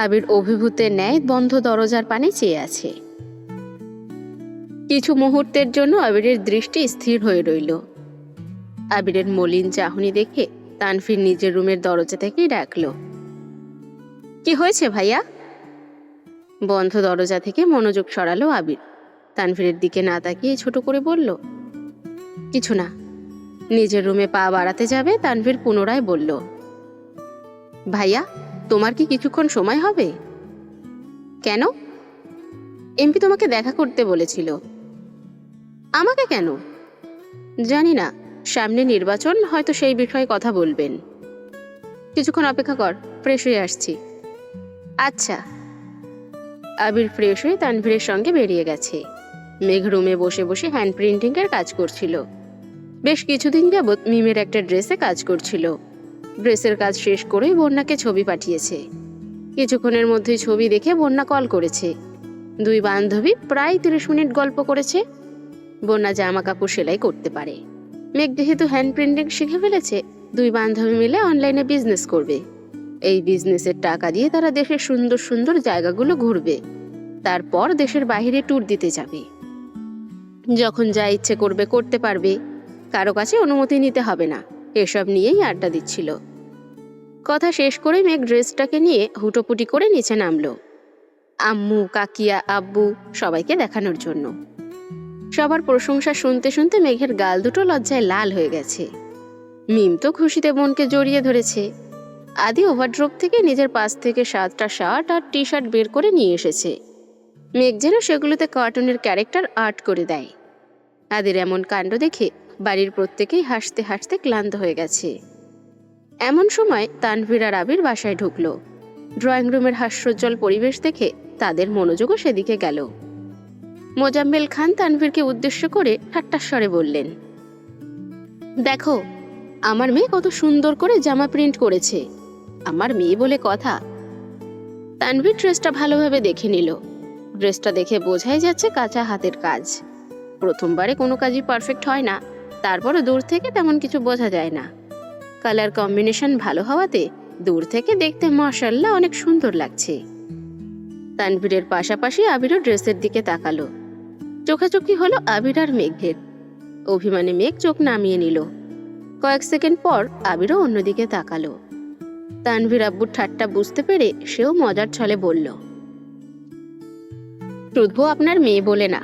Speaker 1: আবির অভিভূতের ন্যায় বন্ধ দরজার পানে চেয়ে আছে। কিছু মুহূর্তের জন্য আবিরের দৃষ্টি স্থির হয়ে রইল। আবিরের মলিন চাহনি দেখে তানভীর নিজের রুমের দরজা থেকেই ডাকল, কি হয়েছে ভাইয়া? বন্ধ দরজা থেকে মনোযোগ সরালো আবির। তানভীরের দিকে না তাকিয়ে ছোট করে বলল, কিছু না। নিজের রুমে পা বাড়াতে যাবে তানভীর পুনরায় বলল, ভাইয়া, তোমার কি কিছুক্ষণ সময় হবে? কেন? এমপি তোমাকে দেখা করতে বলেছিল। আমাকে কেন? জানি না, সামনে নির্বাচন, হয়তো সেই বিষয়ে কথা বলবেন। কিছুক্ষণ অপেক্ষা কর, ফ্রেশ হয়ে আসছি। আচ্ছা। আবির ফ্রেশ হয়ে তানভীরের সঙ্গে বেরিয়ে গেছে। মেঘ রুমে বসে বসে হ্যান্ড প্রিন্টিংয়ের কাজ করছিল। বেশ কিছুদিন যাবৎ মিমের একটা ড্রেসে কাজ করছিল। ড্রেসের কাজ শেষ করেই বন্যাকে ছবি পাঠিয়েছে। কিছুক্ষণের মধ্যেই ছবি দেখে বন্যা কল করেছে। দুই বান্ধবী প্রায় 30 মিনিট গল্প করেছে। বন্যা জামা কাপড় সেলাই করতে পারে। মেঘ যেহেতু হ্যান্ড প্রিন্টিং শিখে ফেলেছে, দুই বান্ধবী মিলে অনলাইনে বিজনেস করবে। এই বিজনেসের টাকা দিয়ে তারা দেশের সুন্দর সুন্দর জায়গাগুলো ঘুরবে। তারপর দেশের বাইরে ট্যুর দিতে যাবে। যখন যা ইচ্ছে করবে করতে পারবে, কারো কাছে অনুমতি নিতে হবে না। এসব নিয়েই আড্ডা দিচ্ছিল। কথা শেষ করে মেঘ ড্রেসটাকে নিয়ে হুটোপুটি করে নিচে নামলো, আম্মু, কাকিয়া, আব্বু সবাইকে দেখানোর জন্য। সবার প্রশংসা শুনতে শুনতে মেঘের গাল দুটো লজ্জায় লাল হয়ে গেছে। মিম তো খুশিতে বোনকে জড়িয়ে ধরেছে। আদি ওভারড্রপ থেকে নিজের পাশ থেকে 7টা শার্ট আর টি শার্ট বের করে নিয়ে এসেছে। মেঘ যেন সেগুলোতে কার্টুনের ক্যারেক্টার আর্ট করে দেয়। আদির এমন কাণ্ড দেখে বাড়ির প্রত্যেকেই হাসতে হাসতে ক্লান্ত হয়ে গেছে। এমন সময় তানভীর আর আবির বাসায় ঢুকলো। ড্রয়িং রুমের হাস্যোজ্জ্বল পরিবেশ দেখে তাদের মনোযোগও সেদিকে গেল। মোজাম্মেল খান তানভীরকে উদ্দেশ্য করে ঠাট্টার স্বরে বললেন, দেখো আমার মেয়ে কত সুন্দর করে জামা প্রিন্ট করেছে। আমার মেয়ে বলে কথা। তানভীর ড্রেসটা ভালোভাবে দেখে নিল। ড্রেসটা দেখে বোঝাই যাচ্ছে কাঁচা হাতের কাজ। প্রথমবারে কোনো কাজই পারফেক্ট হয় না, তারপরও দূর থেকে তেমন কিছু বোঝা যায় না। কালার কম্বিনেশন ভালো হওয়াতে দূর থেকে দেখতে মাশাআল্লাহ অনেক সুন্দর লাগছে। তানভীরের পাশাপাশি আবিরও ড্রেসের দিকে তাকালো। চোখাচোখি হলো আবির আর মেঘের। অভিমানে মেঘ চোখ নামিয়ে নিল। কয়েক সেকেন্ড পর আবিরও অন্যদিকে তাকালো। তানভীর আব্বুর ঠাট্টা বুঝতে পেরে সেও মজার ছলে বলল, শুধু আপনার মেয়ে বলে না,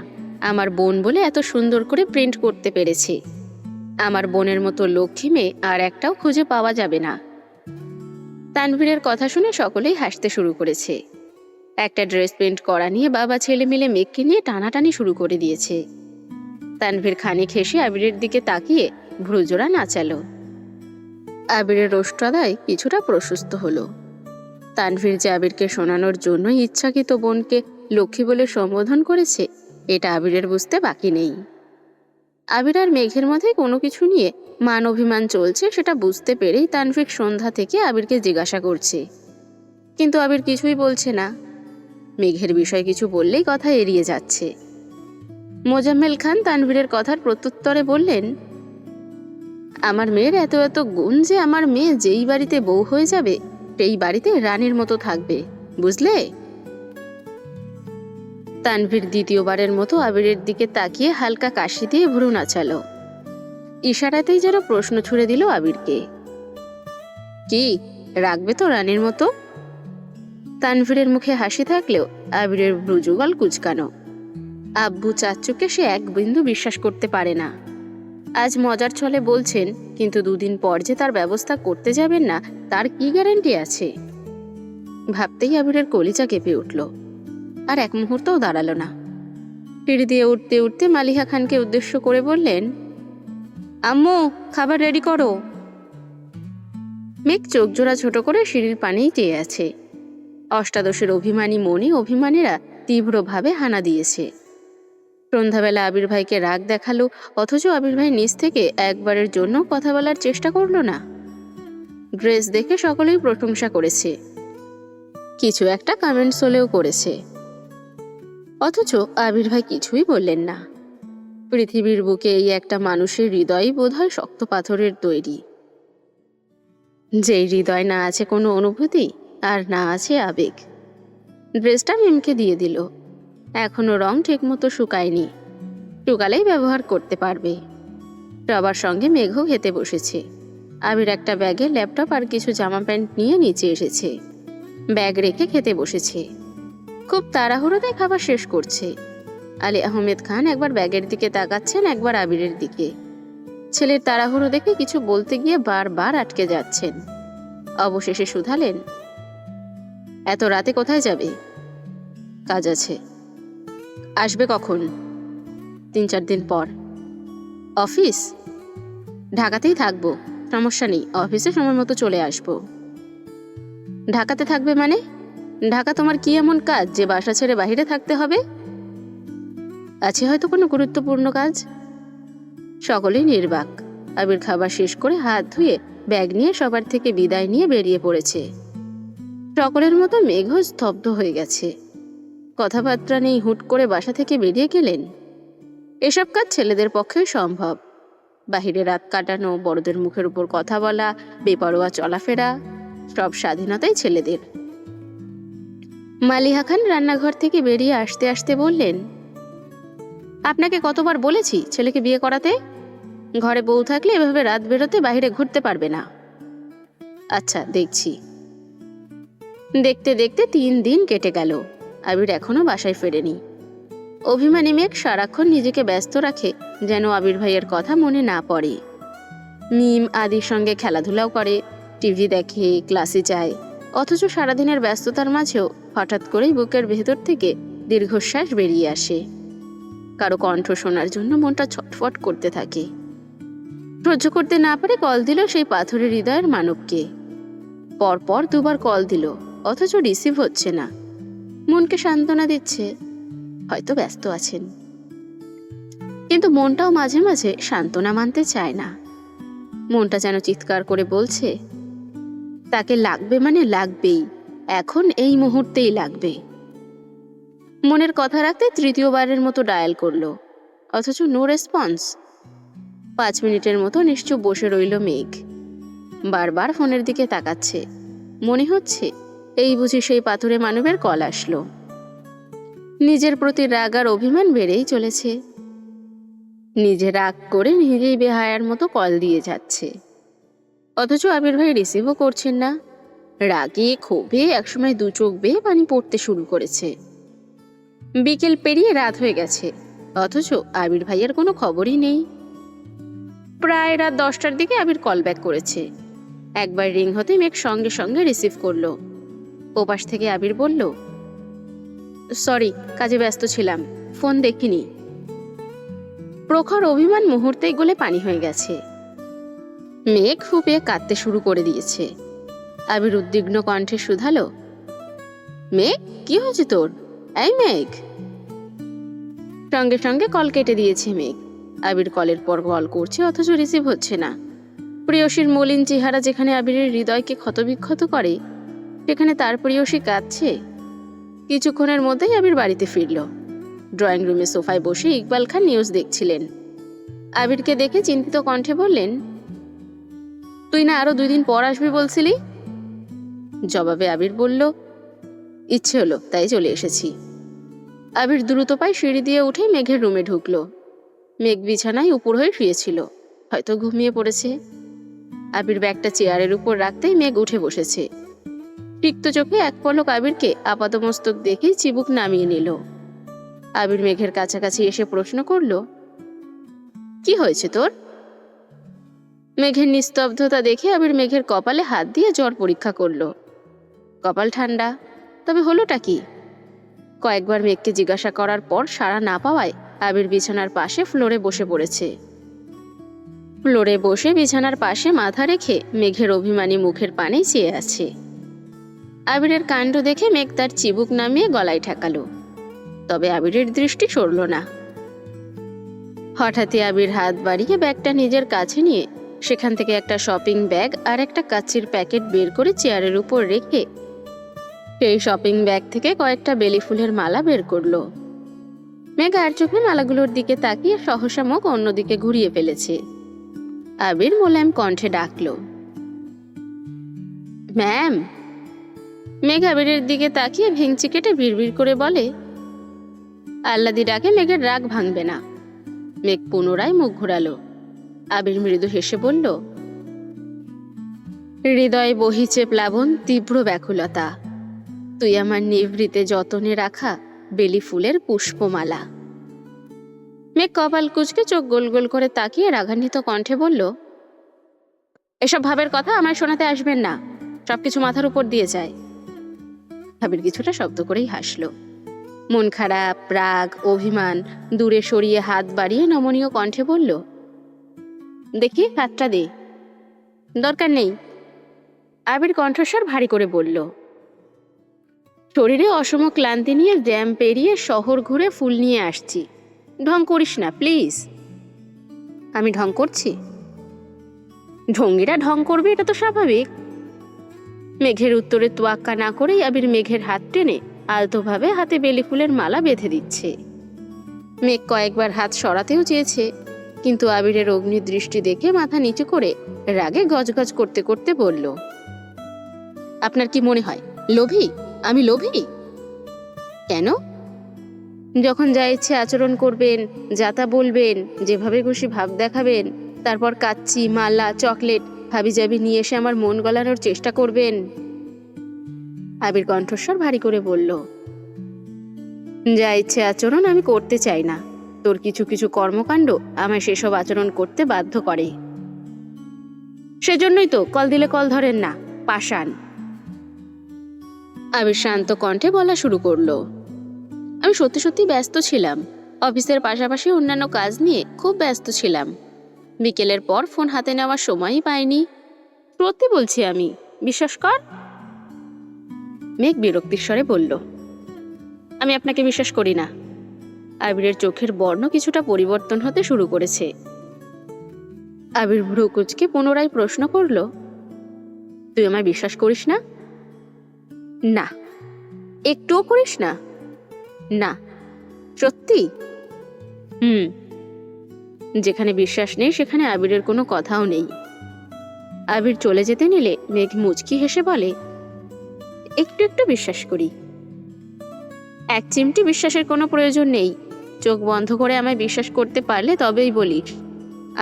Speaker 1: আমার বোন বলে এত সুন্দর করে প্রিন্ট করতে পেরেছি। আমার বোনের মতো লক্ষ্মী মেয়ে আর একটাও খুঁজে পাওয়া যাবে না। তানভীরের কথা শুনে সকলেই হাসতে শুরু করেছে। একটা ড্রেস প্রিন্ট করা নিয়ে বাবা ছেলে মিলে মেঘকে নিয়ে টানাটানি শুরু করে দিয়েছে। তানভীর খানিক হেসে আবিরের দিকে তাকিয়ে ভ্রুজোড়া নাচালো। আবিরের রোষ্ট্রাদায় কিছুটা প্রশস্ত হলো। তানভীর যে আবিরকে শোনানোর জন্য ইচ্ছাকৃত বোনকে লক্ষ্মী বলে সম্বোধন করেছে, এটা আবিরের বুঝতে বাকি নেই। আবির আর মেঘের মধ্যে কোনো কিছু নিয়ে মান অভিমান চলছে সেটা বুঝতে পেরেই তানভীর সন্ধ্যা থেকে আবিরকে জিজ্ঞাসা করছে, কিন্তু আবির কিছুই বলছে না। মেঘের বিষয় কিছু বললেই কথা এড়িয়ে যাচ্ছে। মোজাম্মেল খান তানভীরের কথার প্রত্যুত্তরে বললেন, আমার মেয়ের এত এত গুণ যে আমার মেয়ে যেই বাড়িতে বউ হয়ে যাবে সেই বাড়িতে রানীর মতো থাকবে, বুঝলে? তানভীর দ্বিতীয়বারের মতো আবিরের দিকে তাকিয়ে হালকা কাশি দিয়ে ভ্রু নাচালো। ইশারাতেই যেন প্রশ্ন ছুড়ে দিল আবিরকে, কি রাখবে তো রানীর মতো? তানভীরের মুখে হাসি থাকলেও আবিরের ভ্রুযুগল কুচকানো। আব্বু চাচ্চুকে সে এক বিন্দু বিশ্বাস করতে পারে না। আজ মজার ছলে বলছেন, কিন্তু দুদিন পর যে তার ব্যবস্থা করতে যাবেন না তার কি গ্যারান্টি আছে? ভাবতেই আবিরের কলিজা কেঁপে উঠল। আর এক মুহূর্তও দাঁড়ালো না। সিঁড়ি দিয়ে উঠতে উঠতে মালিহা খানকে উদ্দেশ্য করে বললেন, আম্মু খাবার রেডি করো। মেঘ চোখ জোড়া ছোট করে সিঁড়ির পানেই চেয়ে আছে। অষ্টাদশের অভিমানী মনে অভিমানীরা তীব্রভাবে হানা দিয়েছে। সন্ধ্যাবেলা আবির ভাইকে রাগ দেখালো, অথচ আবির ভাই নিজ থেকে একবারের জন্য কথা বলার চেষ্টা করলো না। ড্রেস দেখে সকলেই প্রশংসা করেছে, কিছু একটা কমেন্টস হলেও করেছে, অথচ আবির ভাই কিছুই বললেন না। পৃথিবীর বুকে এই একটা মানুষের হৃদয় বোধহয় শক্ত পাথরের তৈরি, যেই হৃদয় না আছে কোনো অনুভূতি আর না আছে আবেগ। ড্রেসটা মিমকে দিয়ে দিল। এখনো রং ঠিক মতো শুকায়নি, শুকালেই ব্যবহার করতে পারবে। সবার সঙ্গে মেঘও খেতে বসেছে। আবির একটা ব্যাগে ল্যাপটপ আর কিছু জামা প্যান্ট নিয়ে নিচে এসেছে। ব্যাগ রেখে খেতে বসেছে। খুব তাড়াহুড়োতে খাবার শেষ করছে। আলী আহমেদ খান একবার ব্যাগের দিকে তাকাচ্ছেন, একবার আবিরের দিকে। ছেলের তাড়াহুড়ো দেখে কিছু বলতে গিয়ে বারবার আটকে যাচ্ছেন। অবশেষে শুধালেন, এত রাতে কোথায় যাবে? কাজ আছে। আসবে কখন? 3-4 দিন পর। অফিস? ঢাকাতেই থাকবো, সমস্যা নেই, অফিসে সময় মতো চলে আসবো। ঢাকাতে থাকবে মানে? ঢাকা তোমার কি এমন কাজ যে বাসা ছেড়ে বাইরে থাকতে হবে? আছে হয়তো কোনো গুরুত্বপূর্ণ কাজ। সকলেই নির্বাক। আবির খাবার শেষ করে হাত ধুয়ে ব্যাগ নিয়ে সবার থেকে বিদায় নিয়ে বেরিয়ে পড়েছে। সকলের মতো মেঘও স্তব্ধ হয়ে গেছে। কথাবার্তা নেই, হুট করে বাসা থেকে বেরিয়ে গেলেন। এসব কাজ ছেলেদের পক্ষেই সম্ভব। বাহিরে রাত কাটানো, বড়দের মুখের উপর কথা বলা, বেপরোয়া চলাফেরা, সব স্বাধীনতাই ছেলেদের। মালিহা খান রান্নাঘর থেকে বেরিয়ে আসতে আসতে বললেন, আপনাকে কতবার বলেছি ছেলেকে বিয়ে করাতে? ঘরে বউ থাকলে এভাবে রাত বেরোতে বাইরে ঘুরতে পারবে না। আচ্ছা, দেখছি। দেখতে দেখতে 3 দিন কেটে গেল। আবির এখনো বাসায় ফেরেনি। অভিমানী মেঘ সারাক্ষণ নিজেকে ব্যস্ত রাখে যেন আবির ভাইয়ের কথা মনে না পড়ে। মিম আদির সঙ্গে খেলাধুলাও করে, টিভি দেখে, ক্লাসে যায়। অথচ সারাদিনের ব্যস্ততার মাঝেও হঠাৎ করেই বুকের ভেতর থেকে দীর্ঘশ্বাস বেরিয়ে আসে। কারো কণ্ঠ শোনার জন্য মনটা ছটফট করতে থাকে। সহ্য করতে না পারে কল দিল সেই পাথরের হৃদয়ের মানবকে। পরপর 2বার কল দিল, অথচ রিসিভ হচ্ছে না। মনকে সান্ত্বনা দিচ্ছে, হয়তো ব্যস্ত আছেন। কিন্তু মনটাও মাঝে মাঝে সান্ত্বনা মানতে চায় না। মনটা যেন চিৎকার করে বলছে, তাকে লাগবে মানে লাগবেই, এখন এই মুহূর্তেই লাগবে। মনের কথা রাখতে 3য়বারের মতো ডায়াল করলো, অথচ নো রেসপন্স। 5 মিনিটের মতো নিশ্চুপ বসে রইল মেঘ। বারবার ফোনের দিকে তাকাচ্ছে। মনে হচ্ছে এই বুঝি সেই পাথুরে মানবের কল আসলো। নিজের প্রতি রাগ আর অভিমান বেড়েই চলেছে। নিজে রাগ করে নিজেই বেহায়ার মতো কল দিয়ে যাচ্ছে, অথচ আবির ভাই রিসিভও করছেন না। রাগে ক্ষোভে একসময় 2 চোখ বেয়ে পানি পড়তে শুরু করেছে। বিকেল পেরিয়ে রাত হয়ে গেছে, অথচ আবির ভাইয়ের কোনো খবরই নেই। প্রায় রাত 10টার দিকে আবির কল ব্যাক করেছে। একবার রিং হতে মেঘ সঙ্গে সঙ্গে রিসিভ করলো। ওপাশ থেকে আবির বলল, সরি, কাজে ব্যস্ত ছিলাম, ফোন দেখিনি। প্রখর অভিমান মুহূর্তেই গলে পানি হয়ে গেছে। মেঘ ফুপিয়ে কাঁদতে শুরু করে দিয়েছে। আবির উদ্বিগ্ন কণ্ঠে শুধালো, মেঘ, কি হয়েছে তোর? এই মেঘ। সঙ্গে সঙ্গে কল কেটে দিয়েছে মেঘ। আবির কলের পর কল করছে, অথচ রিসিভ হচ্ছে না। প্রিয়সীর মলিন চেহারা যেখানে আবিরের হৃদয়কে ক্ষতবিক্ষত করে, সেখানে তার প্রিয়সী কাঁদছে। কিছুক্ষণের মধ্যেই আবির বাড়িতে ফিরল। ড্রয়িং রুমে সোফায় বসে ইকবাল খান নিউজ দেখছিলেন। আবিরকে দেখে চিন্তিত কণ্ঠে বললেন, তুই না আরো 2 দিন পর আসবি বলছিলি? জবাবে আবির বলল, ইচ্ছে হলো তাই চলে এসেছি। আবির দ্রুত পায়ে সিঁড়ি দিয়ে উঠে মেঘের রুমে ঢুকলো। মেঘ বিছানায় উপর হয়ে শুয়েছিল, হয়তো ঘুমিয়ে পড়েছে। আবির ব্যাগটা চেয়ারের উপর রাখতেই মেঘ উঠে বসেছে। তিক্ত চোখে এক পলক আবিরকে আপাতমস্তক দেখেই চিবুক নামিয়ে নিল। আবির মেঘের কাছাকাছি এসে প্রশ্ন করল, কি হয়েছে তোর? মেঘের নিস্তব্ধতা দেখে আবির মেঘের কপালে হাত দিয়ে জ্বর পরীক্ষা করল। কপাল ঠান্ডা, তবে হলোটা কি? কয়েকবার মেঘকে জিজ্ঞাসা করার পর সাড়া না পাওয়ায় আবির বিছানার পাশে ফ্লোরে বসে পড়েছে। ফ্লোরে বসে বিছানার পাশে মাথা রেখে মেঘের অভিমানী মুখের পানে চেয়ে আছে। আবিরের কাণ্ড দেখে মেঘ তার চিবুক নামিয়ে গলায় ঠেকালো, তবে আবিরের দৃষ্টি সরল না। হঠাৎই আবির হাত বাড়িয়ে ব্যাগটা নিজের কাছে নিয়ে সেখান থেকে একটা শপিং ব্যাগ আর একটা কাচ্চির প্যাকেট বের করে চেয়ারের উপর রেখে সেই শপিং ব্যাগ থেকে কয়েকটা বেলি ফুলের মালা বের করলো। মেঘ আর চোখে মালাগুলোর দিকে তাকিয়ে সহসা মুখ অন্যদিকে ঘুরিয়ে ফেলেছে। আবির মোলায়েম কণ্ঠে ডাকলো, ম্যাম। মেঘ আবিরের দিকে তাকিয়ে ভেঙচি কেটে বিড়বিড় করে বলে, আল্লাদি ডাকে মেঘের রাগ ভাঙবে না। মেঘ পুনরায় মুখ ঘোরালো। আবির মৃদু হেসে বলল, হৃদয়ে বহিছে প্লাবন তীব্র ব্যাকুলতা, তুই আমার নিভৃতে যতনে রাখা বেলি ফুলের পুষ্পমালা। মেঘ কপাল কুঁচকে চোখ গোল গোল করে তাকিয়ে রাগান্বিত কণ্ঠে বলল, এসব ভাবের কথা আমায় শোনাতে আসবেন না, সবকিছু মাথার উপর দিয়ে যায়। আবির কিছুটা শব্দ করেই হাসল। মন খারাপ, রাগ, অভিমান দূরে সরিয়ে হাত বাড়িয়ে নমনীয় কণ্ঠে বলল, দেখি হাতটা দে। দরকার নেই। আবির কণ্ঠস্বর ভারী করে বলল, শরীরে অসম ক্লান্তি নিয়ে জ্যাম পেরিয়ে শহর ঘুরে ফুল নিয়ে আসছি। ঢং করিস না প্লিজ। আমি ঢং করছি? ঢঙ্গিরা ঢং করবে, এটা তো স্বাভাবিক। মেঘের উত্তরে তোয়াক্কা না করেই আবির মেঘের হাত টেনে আলতোভাবে হাতে বেলি ফুলের মালা বেঁধে দিচ্ছে। মেঘ কয়েকবার হাত সরাতেও চেয়েছে, কিন্তু আবিরের অগ্নি দৃষ্টি দেখে মাথা নিচু করে রাগে গজগজ করতে করতে বলল, আপনার কি মনে হয় লোভী? আমি লোভী? কেন? যখন যা ইচ্ছে আচরণ করবেন, যা তা বলবেন, যেভাবে খুশি ভাব দেখাবেন, তারপর কাচ্চি, মালা, চকলেট হাবিজাবি নিয়ে এসে আমার মন গলানোর চেষ্টা করবেন। আবির কণ্ঠস্বর ভারী করে বলল, যা ইচ্ছে আচরণ আমি করতে চাই না। তোর কিছু কিছু কর্মকাণ্ড আমায় সেসব আচরণ করতে বাধ্য করে। সেজন্যই তো কল দিলে কল ধরেন না, পাষাণ। আবির শান্ত কণ্ঠে বলা শুরু করলো, আমি সত্যি সত্যি ব্যস্ত ছিলাম। অফিসের পাশাপাশি অন্যান্য কাজ নিয়ে খুব ব্যস্ত ছিলাম। বিকেলের পর ফোন হাতে নেওয়ার সময়ই পাইনি। সত্যি বলছি আমি, বিশ্বাস কর। মেঘ বিরক্তির স্বরে বলল, আমি আপনাকে বিশ্বাস করি না। আবিরের চোখের বর্ণ কিছুটা পরিবর্তন হতে শুরু করেছে। আবির ভ্রু কুঁচকে পুনরায় প্রশ্ন করল, তুই আমায় বিশ্বাস করিস না? না। একটুও করিস না? না। সত্যি? যেখানে বিশ্বাস নেই সেখানে আবিরের কোনো কথাও নেই। আবির চলে যেতে নিলে মেঘ মুচকি হেসে বলে, একটু একটু বিশ্বাস করি। এক চিমটি বিশ্বাসের কোনো প্রয়োজন নেই। চোখ বন্ধ করে আমায় বিশ্বাস করতে পারলে তবেই বলিস।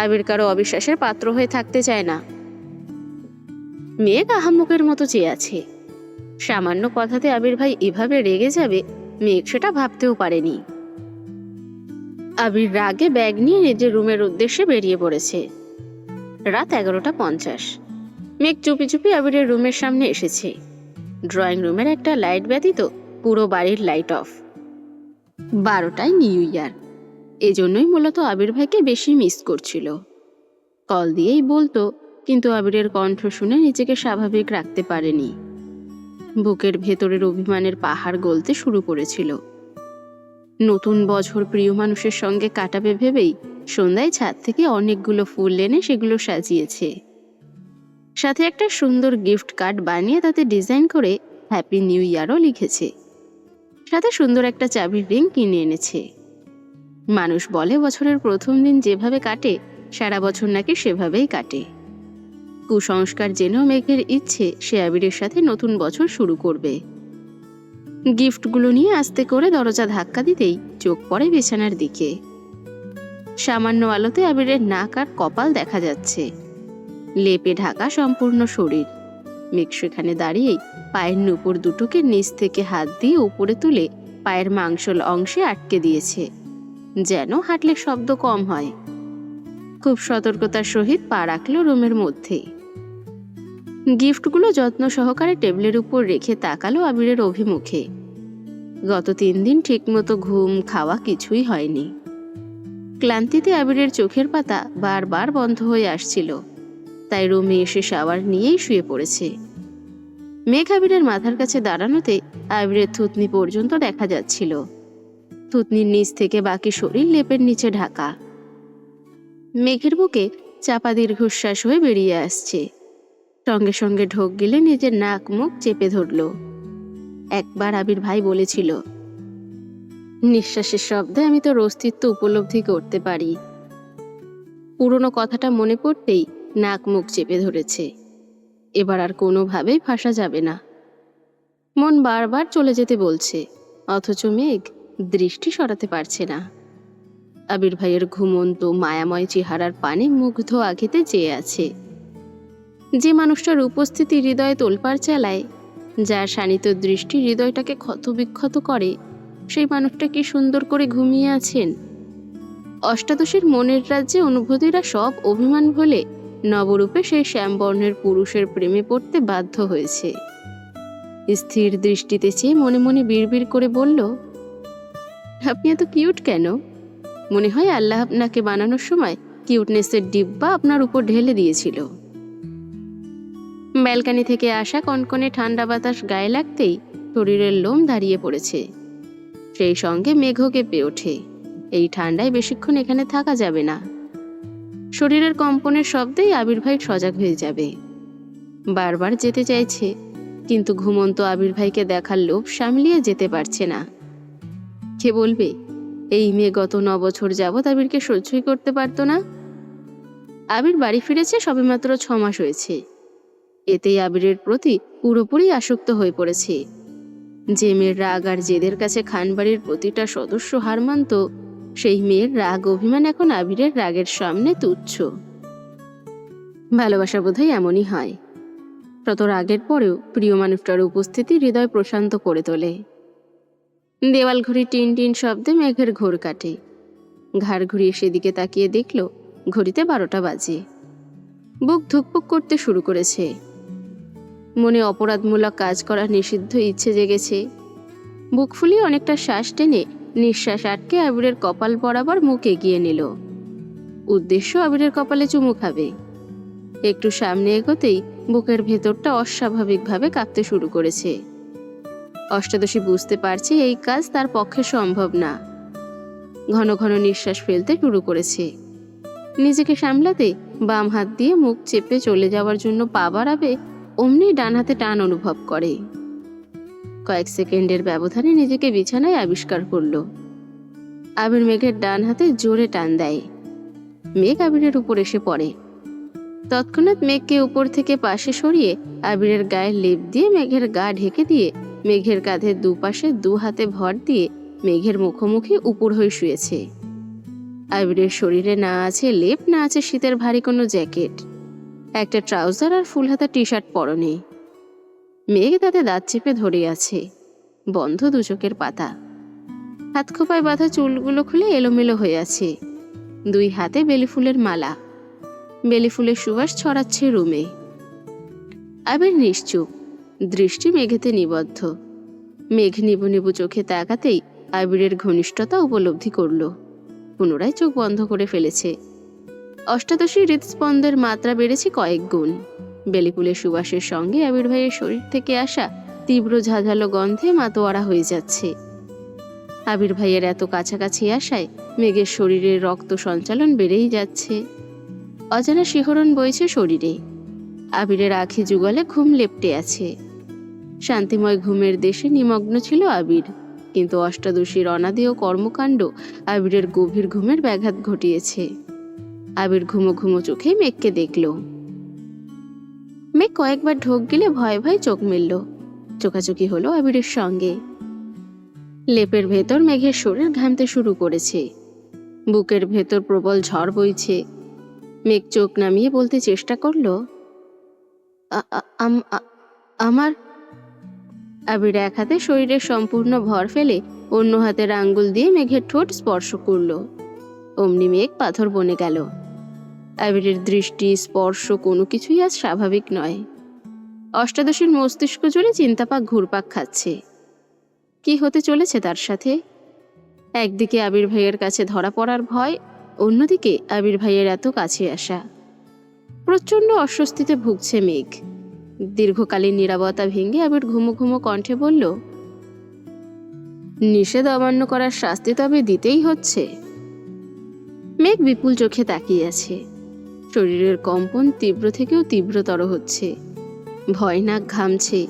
Speaker 1: আবির কারো অবিশ্বাসের পাত্র হয়ে থাকতে চায় না। মেঘ আহাম্মকের মতো চেয়ে আছে। সামান্য কথাতে আবির ভাই এভাবে রেগে যাবে মেঘ সেটা ভাবতেও পারেনি। আবির রাগে ব্যাগ নিয়ে নিজের রুমের উদ্দেশ্যে বেরিয়ে পড়েছে। রাত 11:50। মেঘ চুপি চুপি আবিরের রুমের সামনে এসেছে। ড্রয়িং রুমের একটা লাইট ব্যতীত পুরো বাড়ির লাইট অফ। 12টায় নিউ ইয়ার। এজন্যই মূলত আবির ভাইকে বেশি মিস করছিল। কল দিয়েই বলতো, কিন্তু আবিরের কণ্ঠ শুনে নিজেকে স্বাভাবিক রাখতে পারেনি। বুকের ভেতরের অভিমানের পাহাড় গলতে শুরু করেছিল। নতুন বছর প্রিয় মানুষের সঙ্গে কাটাবে ভেবেই সন্ধ্যায় ছাদ থেকে অনেকগুলো ফুল এনে সেগুলো সাজিয়েছে। সাথে একটা সুন্দর গিফট কার্ড বানিয়ে তাতে ডিজাইন করে হ্যাপি নিউ ইয়ারও লিখেছে। সাথে সুন্দর একটা চাবির রিং কিনে এনেছে। মানুষ বলে বছরের প্রথম দিন যেভাবে কাটে সারা বছর নাকি সেভাবেই কাটে। কুসংস্কার জেনেও মেঘের ইচ্ছে সে আবিরের সাথে নতুন বছর শুরু করবে। গিফটগুলো নিয়ে আস্তে করে দরজা ধাক্কা দিতেই চোখ পড়ে বিছানার দিকে। সামান্য আলোতে আবিরের নাক আর কপাল দেখা যাচ্ছে। লেপে ঢাকা সম্পূর্ণ শরীর। মেঘ সেখানে দাঁড়িয়েই পায়ের নুপুর দুটোকে নিচ থেকে হাত দিয়ে উপরে তুলে পায়ের মাংসল অংশে আটকে দিয়েছে, যেন হাঁটলে শব্দ কম হয়। খুব সতর্কতার সহিত পা রাখল রুমের মধ্যে। গিফটগুলো যত্ন সহকারে টেবিলের উপর রেখে তাকালো আবিরের অভিমুখে। গত 3 দিন ঠিকমতো ঘুম খাওয়া কিছুই হয়নি। ক্লান্তিতে আবিরের চোখের পাতা বারবার বন্ধ হয়ে আসছিল, তাই রুমে এসে শাওয়ার নিয়েই শুয়ে পড়েছে। মেঘ আবিরের মাথার কাছে দাঁড়ানোতে আবিরের থুতনি পর্যন্ত দেখা যাচ্ছিল। থুতনির নিচ থেকে বাকি শরীর লেপের নিচে ঢাকা। মেঘের বুকে চাপা দীর্ঘশ্বাস হয়ে বেরিয়ে আসছে। সঙ্গে সঙ্গে ঢোক গিলে নিজের নাক মুখ চেপে ধরল। একবার আবির ভাই বলেছিল, নিঃশ্বাসের শব্দে আমি তোর অস্তিত্ব উপলব্ধি করতে পারি। পুরনো কথাটা মনে পড়তেই নাক মুখ চেপে ধরেছে। এবার আর কোনোভাবেই ভাসা যাবে না। মন বারবার চলে যেতে বলছে, অথচ মেঘ দৃষ্টি সরাতে পারছে না। আবির ভাইয়ের ঘুমন্ত মায়াময় চেহারার পানে মুগ্ধ আঘাতে চেয়ে আছে। যে মানুষটার উপস্থিতি হৃদয়ে তোলপাড় চালায়, যার শানিত দৃষ্টি হৃদয়টাকে ক্ষতবিক্ষত করে, সেই মানুষটা কি সুন্দর করে ঘুমিয়ে আছেন। অষ্টাদশীর মনের রাজ্যে অনুভূতিরা সব অভিমান ভুলে নবরূপে সেই শ্যামবর্ণের পুরুষের প্রেমে পড়তে বাধ্য হয়েছে। স্থির দৃষ্টিতে চেয়ে মনে মনে বিড়বিড় করে বলল, আপনি এত কিউট কেন? মনে হয় আল্লাহ আপনাকে বানানোর সময় কিউটনেসের ডিব্বা আপনার উপর ঢেলে দিয়েছিল। ব্যালকনি থেকে আসা কনকনে ঠান্ডা বাতাস গায়ে লাগতেই শরীরের লোম দাঁড়িয়ে পড়েছে। সেই সঙ্গে মেঘও কেঁপে ওঠে। এই ঠান্ডায় বেশিক্ষণ এখানে থাকা যাবে না। শরীরের কম্পনের শব্দেই আবির ভাই সজাগ হয়ে যাবে। বারবার যেতে চাইছে, কিন্তু ঘুমন্ত আবির ভাইকে দেখার লোভ সামলিয়ে যেতে পারছে না। কে বলবে এই মেয়ে গত 9 বছর যাবৎ আবিরকে সহ্যই করতে পারত না। আবির বাড়ি ফিরেছে সবেমাত্র 6 মাস হয়েছে। এতেই আবিরের প্রতি পুরোপুরি আসক্ত হয়ে পড়েছে। যে মেয়ের রাগ আর জেদের কাছে খানবাড়ির প্রতিটা সদস্য হার মানত, সেই মেয়ের রাগ অভিমান এখন আবিরের রাগের সামনে তুচ্ছ। ভালোবাসা বোধহয় এমনই হয়, শত রাগের পরেও প্রিয় মানুষটার উপস্থিতি হৃদয় প্রশান্ত করে তোলে। দেওয়াল ঘড়ি টিন টিন শব্দে মেঘের ঘোর কাটে। ঘাড় ঘুরিয়ে সেদিকে তাকিয়ে দেখল ঘড়িতে 12টা বাজে। বুক ধুকপুক করতে শুরু করেছে। মনে অপরাধমূলক কাজ করার নিষিদ্ধ ইচ্ছে জেগেছে। বুক ফুলিয়ে অনেকটা শ্বাস টেনে নিঃশ্বাস আটকে আবিরের কপাল বরাবর মুখ এগিয়ে নিল। উদ্দেশ্য আবিরের কপালে চুমু খাবে। একটু সামনে এগোতেই বুকের ভেতরটা অস্বাভাবিকভাবে কাঁপতে শুরু করেছে। অষ্টাদশী বুঝতে পারছে এই কাজ তার পক্ষে সম্ভব না। ঘন ঘন নিঃশ্বাস ফেলতে শুরু করেছে। নিজেকে সামলাতে বাম হাত দিয়ে মুখ চেপে চলে যাওয়ার জন্য পা বাড়াবে, অমনি ডান হাতে টান অনুভব করে। কয়েক সেকেন্ডের ব্যবধানে নিজেকে বিছানায় আবিষ্কার করল। আবির মেঘের ডান হাতে জোরে টান দেয়। মেঘ আবিরের উপর এসে পড়ে। তৎক্ষণাৎ মেঘকে উপর থেকে পাশে সরিয়ে আবিরের গায়ে লেপ দিয়ে মেঘের গা ঢেকে দিয়ে মেঘের কাঁধের দুপাশে 2 হাতে ভর দিয়ে মেঘের মুখোমুখি উপর হয়ে শুয়েছে। আবিরের শরীরে না আছে লেপ, না আছে শীতের ভারী কোনো জ্যাকেট। একটা ট্রাউজার আর ফুল হাতা টি শার্ট পরনে। মেঘ তাতে দাঁত চেপে ধরে আছে, বন্ধ 2 চোখের পাতা। হাত খোপায় বাঁধা চুলগুলো খুলে এলোমেলো হয়ে আছে। 2 হাতে বেলি ফুলের মালা। বেলি ফুলের সুবাস ছড়াচ্ছে রুমে। আবির নিশ্চুপ, দৃষ্টি মেঘেতে নিবদ্ধ। মেঘ নিবু নিবু চোখে তাকাতেই আবিরের ঘনিষ্ঠতা উপলব্ধি করল। পুনরায় চোখ বন্ধ করে ফেলেছে। অষ্টাদশী হৃদস্পন্দের মাত্রা বেড়েছে কয়েক গুণ। বেলিফুলের সুবাসের সঙ্গে আবির ভাইয়ের শরীর থেকে আসা তীব্র ঝাঁঝালো গন্ধে মাতোয়ারা হয়ে যাচ্ছে। আবির ভাইয়ের এত কাছাকাছি আসায় মেঘের শরীরের রক্ত সঞ্চালন বেড়েই যাচ্ছে। অজানা শিহরণ বইছে শরীরে। আবিরের আঁখি যুগলে ঘুম লেপ্টে আছে। শান্তিময় ঘুমের দেশে নিমগ্ন ছিল আবির, কিন্তু অষ্টাদশীর অনাদেয় কর্মকাণ্ড আবিরের গভীর ঘুমের ব্যাঘাত ঘটিয়েছে। আবির ঘুমো ঘুমো চোখে মেঘকে দেখল। মেঘ কয়েকবার ঢোক গেলে ভয়ে ভয়ে চোখ মেলল। চোখাচোখি হলো আবিরের সঙ্গে। লেপের ভেতর মেঘের শরীর ঘামতে শুরু করেছে। বুকের ভেতর প্রবল ঝড় বইছে। মেঘ চোখ নামিয়ে বলতে চেষ্টা করল, আমার। আবির এক হাতে শরীরের সম্পূর্ণ ভর ফেলে অন্য হাতের আঙ্গুল দিয়ে মেঘের ঠোঁট স্পর্শ করল। অমনি মেঘ পাথর বনে গেল। আবিরের দৃষ্টি, স্পর্শ কোনো কিছুই আজ স্বাভাবিক নয়। অষ্টাদশীর মস্তিষ্ক জুড়ে চিন্তাপাক ঘুরপাক খাচ্ছে। কি হতে চলেছে তার সাথে? একদিকে আবির ভাইয়ের কাছে ধরা পড়ার ভয়, অন্যদিকে আবির ভাইয়ের এত কাছে আসা। প্রচণ্ড অস্বস্তিতে ভুগছে মেঘ। দীর্ঘকালীন নীরবতা ভেঙে আবির ঘুমো ঘুমো কণ্ঠে বলল, নিষেধ অমান্য করার শাস্তি তবে দিতেই হচ্ছে। মেঘ বিপুল চোখে তাকিয়ে আছে। শরীরের কম্পন তীব্র থেকেও তীব্রতর হচ্ছে। ভয় নাক ঘামছে।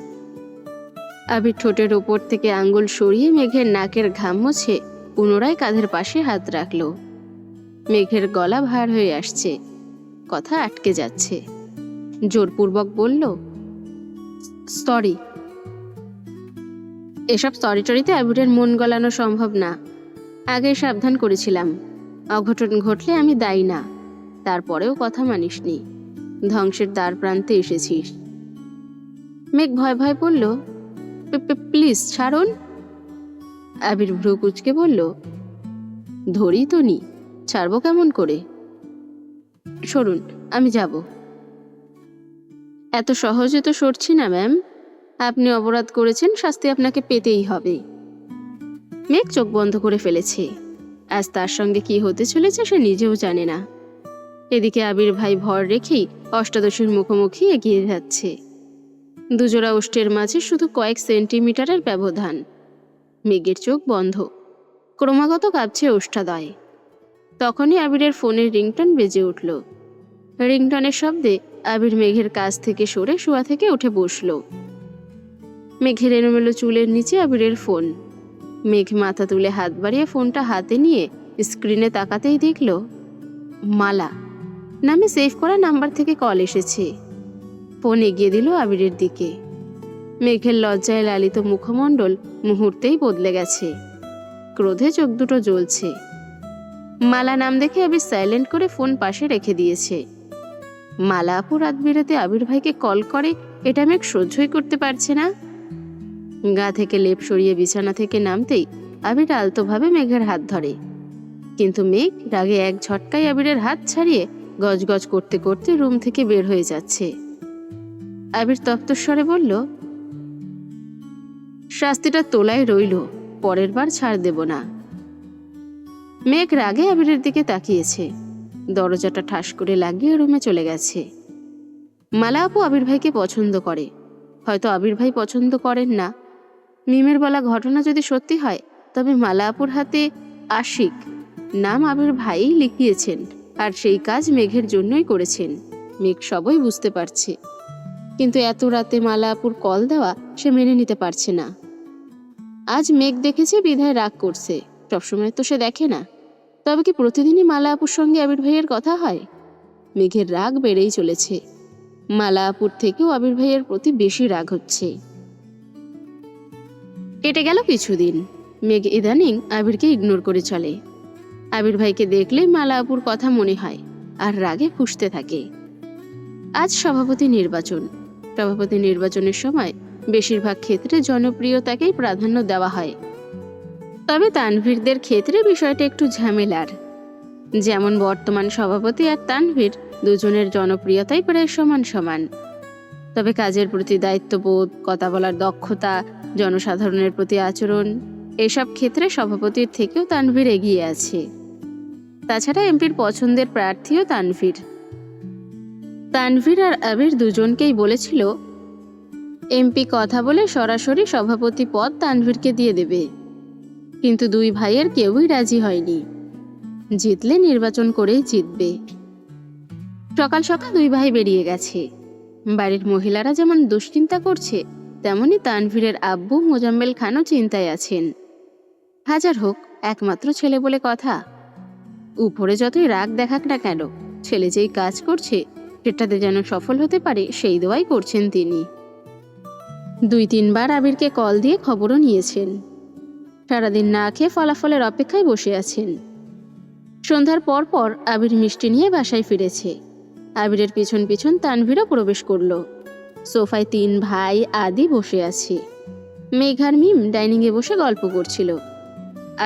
Speaker 1: আবির ঠোঁটের ওপর থেকে আঙ্গুল সরিয়ে মেঘের নাকের ঘাম মুছে পুনরায় কাঁধের পাশে হাত রাখল। মেঘের গলা ভার হয়ে আসছে, কথা আটকে যাচ্ছে। জোরপূর্বক বলল, সরি। এসব সরি টরিতে আবিরের মন গলানো সম্ভব না। আগে সাবধান করেছিলাম, অঘটন ঘটলে আমি দায়ী না। তারপরেও কথা মানিসনি। ধ্বংসের দ্বার প্রান্তে এসেছিস। মেঘ ভয় ভয় বলল, প্লিজ ছাড়ুন। আবির ভ্রু কুচকে বলল, ধরি তো নি, ছাড়বো কেমন করে? সরুন, আমি যাব। এত সহজে তো সরছি না ম্যাম। আপনি অপরাধ করেছেন, শাস্তি আপনাকে পেতেই হবে। মেঘ চোখ বন্ধ করে ফেলেছে। আজ তার সঙ্গে কি হতে চলেছে সে নিজেও জানে না। এদিকে আবির ভাই ভর রেখেই অষ্টাদশীর মুখোমুখি এগিয়ে যাচ্ছে। দুজোড়া ওষ্ঠের মাঝে শুধু কয়েক সেন্টিমিটারের ব্যবধান। মেঘের চোখ বন্ধ, ক্রমাগত কাঁপছে ওষ্ঠাদ্বয়। তখনই আবিরের ফোনের রিংটন বেজে উঠল। রিংটনের শব্দে আবির মেঘের কাছ থেকে সরে শোয়া থেকে উঠে বসল। মেঘের এলোমেলো চুলের নিচে আবিরের ফোন। মেঘ মাথা তুলে হাত বাড়িয়ে ফোনটা হাতে নিয়ে স্ক্রিনে তাকাতেই দেখল মালা নামে সেভ করা নাম্বার থেকে কল এসেছে। ফোন এগিয়ে দিল আবিরের দিকে। মেঘের লজ্জায় লালিত মুখমণ্ডল মুহূর্তেই বদলে গেছে। ক্রোধে চোখ দুটো জ্বলছে। মালা নাম দেখে আবির সাইলেন্ট করে ফোন পাশে রেখে দিয়েছে। মালা আপু রাত বিরাতে আবির ভাইকে কল করে, এটা মেঘ সহ্যই করতে পারছে না। গা থেকে লেপ সরিয়ে বিছানা থেকে নামতেই আবির আলতোভাবে মেঘের হাত ধরে, কিন্তু মেঘ রাগে এক ঝটকায় আবিরের হাত ছাড়িয়ে গজগজ করতে করতে রুম থেকে বের হয়ে যাচ্ছে। আবির তপ্তস্বরে বলল, শাস্তিটা তোলায় রইল, পরের বার ছাড় দেব না। মেঘ রাগে আবিরের দিকে তাকিয়েছে, দরজাটা ঠাস করে লাগিয়ে রুমে চলে গেছে। মালা আপু আবির ভাইকে পছন্দ করে, হয়তো আবির ভাই পছন্দ করেন না। মিমের বলা ঘটনা যদি সত্যি হয়, তবে মালা আপুর হাতে আশিক নাম আবির ভাই লিখিয়েছেন, আর সেই কাজ মেঘের জন্যই করেছেন। মেঘ সবই বুঝতে পারছে, কিন্তু এত রাতে মালা আপুর কল দেওয়া সে মেনে নিতে পারছে না। আজ মেঘ দেখেছে বিধায় রাগ করছে, সবসময় তো সে দেখে না। তবে কি প্রতিদিনই মালা আপুর সঙ্গে আবির ভাইয়ের কথা হয়? মেঘের রাগ বেড়েই চলেছে। মালা আপুর থেকেও আবির ভাইয়ের প্রতি বেশি রাগ হচ্ছে। কেটে গেল কিছুদিন। মেঘ ইদানিং আবিরকে ইগনোর করে চলে। আবির ভাইকে দেখলে মালা আপুর কথা মনে হয়, আর রাগে ফুঁসতে থাকে। আজ সভাপতি নির্বাচন। সভাপতি নির্বাচনের সময় বেশিরভাগ ক্ষেত্রে জনপ্রিয়তাকেই প্রাধান্য দেওয়া হয়। তবে তানভীরদের ক্ষেত্রে বিষয়টা একটু ঝামেলার। যেমন বর্তমান সভাপতি আর তানভীর দুজনের জনপ্রিয়তাই প্রায় সমান সমান। তবে কাজের প্রতি দায়িত্ববোধ, কথা বলার দক্ষতা, জনসাধারণের প্রতি আচরণ, এসব ক্ষেত্রে সভাপতির থেকেও তানভীর এগিয়ে আছে। তাছাড়া এমপির পছন্দের প্রার্থীও তানভীর। তানভীর আর আবির দুজনকেই বলেছিল এমপি কথা বলে সরাসরি সভাপতি পদ তানভীরকে দিয়ে দেবে, কিন্তু দুই ভাইয়ের কেউই রাজি হয়নি। জিতলে নির্বাচন করেই জিতবে। সকাল সকাল দুই ভাই বেরিয়ে গেছে। বাড়ির মহিলারা যেমন দুশ্চিন্তা করছে, তেমনি তানভীরের আব্বু মোজাম্মেল খানও চিন্তায় আছেন। হাজার হোক, একমাত্র ছেলে বলে কথা। উপরে যতই রাগ দেখাক না কেন, ছেলে যেই কাজ করছে সেটাতে যেন সফল হতে পারে সেই দোয়াই করছেন তিনি। 2-3 বার আবিরকে কল দিয়ে খবরও নিয়েছেন। সারাদিন না খেয়ে ফলাফলের অপেক্ষায় বসে আছেন। সন্ধ্যার পর পর আবির মিষ্টি নিয়ে বাসায় ফিরেছে। আবিরের পিছন পিছন তানভীরও প্রবেশ করল। সোফায় 3 ভাই আদি বসে আছে। মেঘ আর মিম ডাইনিংয়ে বসে গল্প করছিল।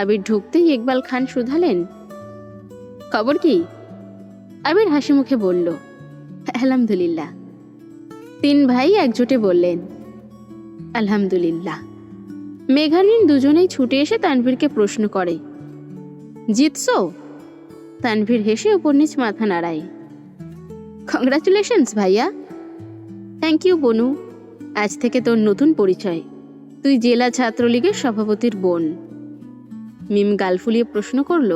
Speaker 1: আবির ঢুকতেই ইকবাল খান শুধালেন, খবর কি? আবির হাসি মুখে বলল, আলহামদুলিল্লাহ। 3 ভাই একজোটে বললেন, আলহামদুলিল্লাহ। মেঘ আর মিম দুজনেই ছুটে এসে তানভীরকে প্রশ্ন করে, জিতছো? তানভীর হেসে উপর নিচ মাথা নাড়ায়। কংগ্রাচুলেশনস ভাইয়া। থ্যাংক ইউ বনু। আজ থেকে তোর নতুন পরিচয়, তুই জেলা ছাত্রলীগের সভাপতির বোন। মিম গাল ফুলিয়ে প্রশ্ন করল,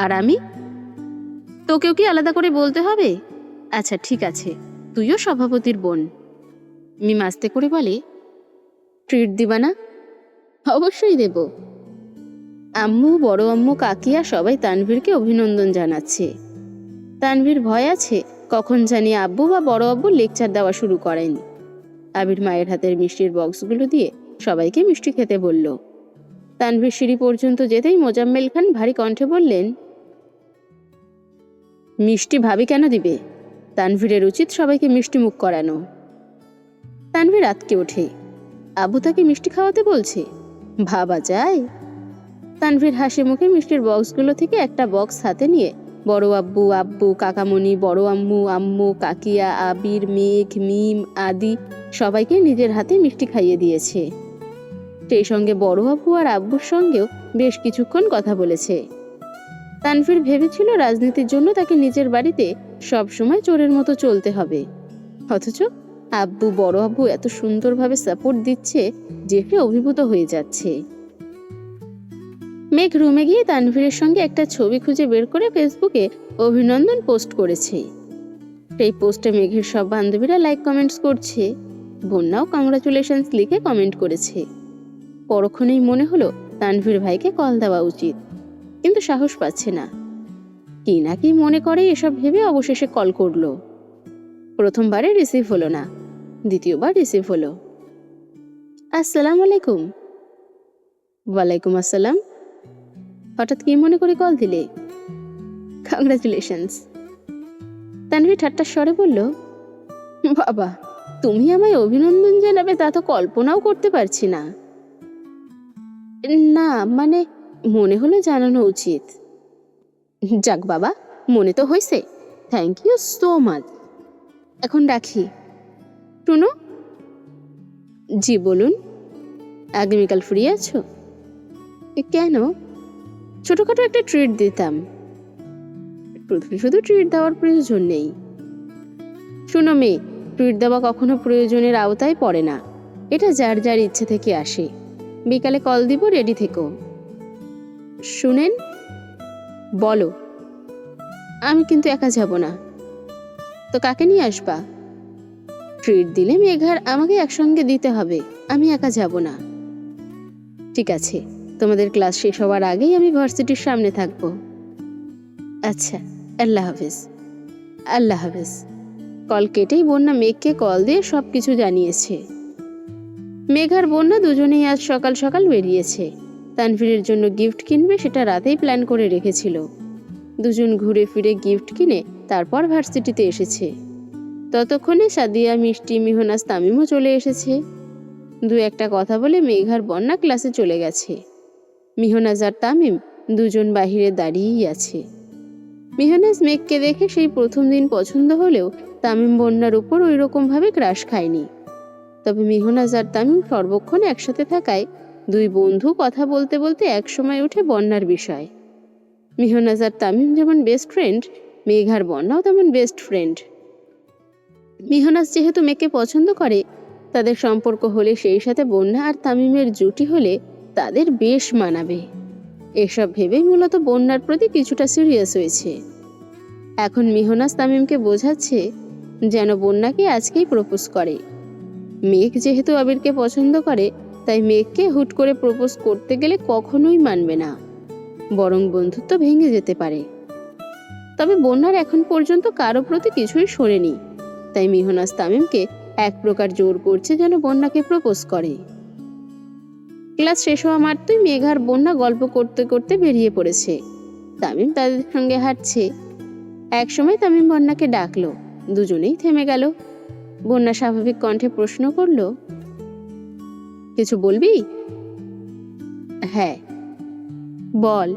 Speaker 1: আর আমি? তোকেও কি আলাদা করে বলতে হবে? আচ্ছা ঠিক আছে, তুইও সভাপতির বোন। মিম আস্তে করে বলে, ট্রিট দিবা না? অবশ্যই দেব। আম্মু, বড় আম্মু, কাকিয়া সবাই তানভীরকে অভিনন্দন জানাচ্ছে। তানভীর ভয় আছে কখন জানি আব্বু বা বড় আব্বু লেকচার দেওয়া শুরু করেন। আবির মায়ের হাতের মিষ্টির বক্সগুলো দিয়ে সবাইকে মিষ্টি খেতে বলল। তানভীর সিঁড়ি পর্যন্ত যেতেই মোজাম্মেল খান ভারী কণ্ঠে বললেন, মিষ্টি ভাবি কেন দিবে? তানভীরের উচিত সবাইকে মিষ্টি মুখ করানো। তানভীর আতকে ওঠে, আব্বু তাকে মিষ্টি খাওয়াতে বলছে? ভাবা যায়? তানভীর হাসি মুখে মিষ্টির বক্সগুলো থেকে একটা বক্স হাতে নিয়ে বড় আব্বু, আব্বু, কাকামণি, বড় আম্মু, আম্মু, কাকিয়া, আবির, মেঘ, মিম আদি সবাইকে নিজের হাতে মিষ্টি খাইয়ে দিয়েছে। সেই সঙ্গে বড় আব্বু আর আব্বুর সঙ্গেও বেশ কিছুক্ষণ কথা বলেছে। তানভীর ভেবেছিল রাজনীতির জন্য তাকে নিজের বাড়িতে সবসময় চোরের মতো চলতে হবে, অথচ আব্বু, বড় আব্বু এত সুন্দরভাবে সাপোর্ট দিচ্ছে যে সে অভিভূত হয়ে যাচ্ছে। মেঘ রুমে গিয়ে তানভীরের সঙ্গে একটা ছবি খুঁজে বের করে ফেসবুকে অভিনন্দন পোস্ট করেছে। সেই পোস্টে মেঘের সব বান্ধবীরা লাইক কমেন্টস করছে। বন্যাও কংগ্রাচুলেশনস লিখে কমেন্ট করেছে। পরক্ষণেই মনে হলো তানভীর ভাইকে কল দেওয়া উচিত, কিন্তু সাহস পাচ্ছে না। কি না কি মনে করে এসব ভেবে অবশেষে কল করলো। প্রথমবারে রিসিভ হলো না, দ্বিতীয়বার রিসিভ হলো। আসসালামু আলাইকুম। ওয়ালাইকুম আসসালাম। হঠাৎ কি মনে করে কল দিলে? কংগ্রাচুলেশনস। তানভীর ঠাট্টার স্বরে বলল, বাবা, তুমি আমায় অভিনন্দন জানাবে তা তো কল্পনাও করতে পারছি না। না মানে, মনে হলো জানানো উচিত। যাক বাবা, মনে তো হয়েছে। Thank you so much. এখন রাখি। শুনো। জি বলুন। আগামীকাল ফ্রি আছো? কেন? ছোটখাটো একটা ট্রিট দিতাম। শুধু ট্রিট দেওয়ার প্রয়োজন নেই। শুনো মেয়ে, ট্রিট দেওয়া কখনো প্রয়োজনের আওতায় পড়ে না। এটা যার যার ইচ্ছে থেকে আসে। বিকালে কল দিব, রেডি থেকো। শুনেন। বলো। আমি কিন্তু একা যাব না। তো কাকে নিয়ে আসবা? ট্রিট দিলে মেঘার আমাকে একসঙ্গে দিতে হবে, আমি একা যাব না। ঠিক আছে, তোমাদের ক্লাস শেষ হওয়ার আগেই আমি ভার্সিটির সামনে থাকব। আচ্ছা, আল্লাহ হাফেজ। আল্লাহ হাফেজ। কল কেটেই বন্যা মেঘকে কল দিয়ে সব কিছু জানিয়েছে। মেঘ আর বন্যা দুজনেই আজ সকাল সকাল বেরিয়েছে। তানভীরের জন্য গিফট কিনবে, সেটা রাতেই প্ল্যান করে রেখেছিল। দুজন ঘুরে ফিরে গিফট কিনে তারপর ভার্সিটিতে এসেছে। ততক্ষণে সাদিয়া, মিষ্টি, মিহনাজ, তামিমও চলে এসেছে। দু একটা কথা বলে মেঘ আর বন্যা ক্লাসে চলে গেছে। মিহনাজ আর তামিম দুজন বাহিরে দাঁড়িয়েই আছে। মিহনাজ মেঘকে দেখে সেই প্রথম দিন পছন্দ হলেও তামিম বন্যার উপর ওই রকমভাবে ক্রাশ খায়নি। তবে মিহনাজ আর তামিম সর্বক্ষণ একসাথে থাকায় দুই বন্ধু কথা বলতে বলতে একসময় ওঠে বন্যার বিষয়। মিহনাজ আর তামিম যেমন বেস্ট ফ্রেন্ড, মেঘ আর বন্যাও তেমন বেস্ট ফ্রেন্ড। মিহনাজ যেহেতু মেঘকে পছন্দ করে, তাদের সম্পর্ক হলে, সেই সাথে বন্যা আর তামিমের জুটি হলে তাদের বেশ মানাবে। এসব ভেবেই মূলত বন্যার প্রতি কিছুটা সিরিয়াস হয়েছে। এখন মিহনাজ তামিমকে বোঝাচ্ছে যেন বন্যাকে আজকেই প্রপোজ করে। মেঘ যেহেতু আবিরকে পছন্দ করে, তাই মেঘকে হুট করে প্রপোজ করতে গেলে কখনোই মানবে না, বরং বন্ধুত্ব ভেঙে যেতে পারে। তবে বন্যার এখন পর্যন্ত কারো প্রতি কিছুই শোনেনি, তাই মিহনাজ তামিমকে এক প্রকার জোর করছে যেন বন্যাকে প্রপোজ করে। ক্লাস শেষ হওয়া মাত্রই মেঘ আর বন্যা গল্প করতে করতে বেরিয়ে পড়েছে। তামিম তাদের সঙ্গে হাঁটছে। একসময় তামিম বন্যাকে ডাকলো, দুজনেই থেমে গেল। বন্যা স্বাভাবিক কণ্ঠে প্রশ্ন করলো, কিছু বলবি? হ্যাঁ। বল।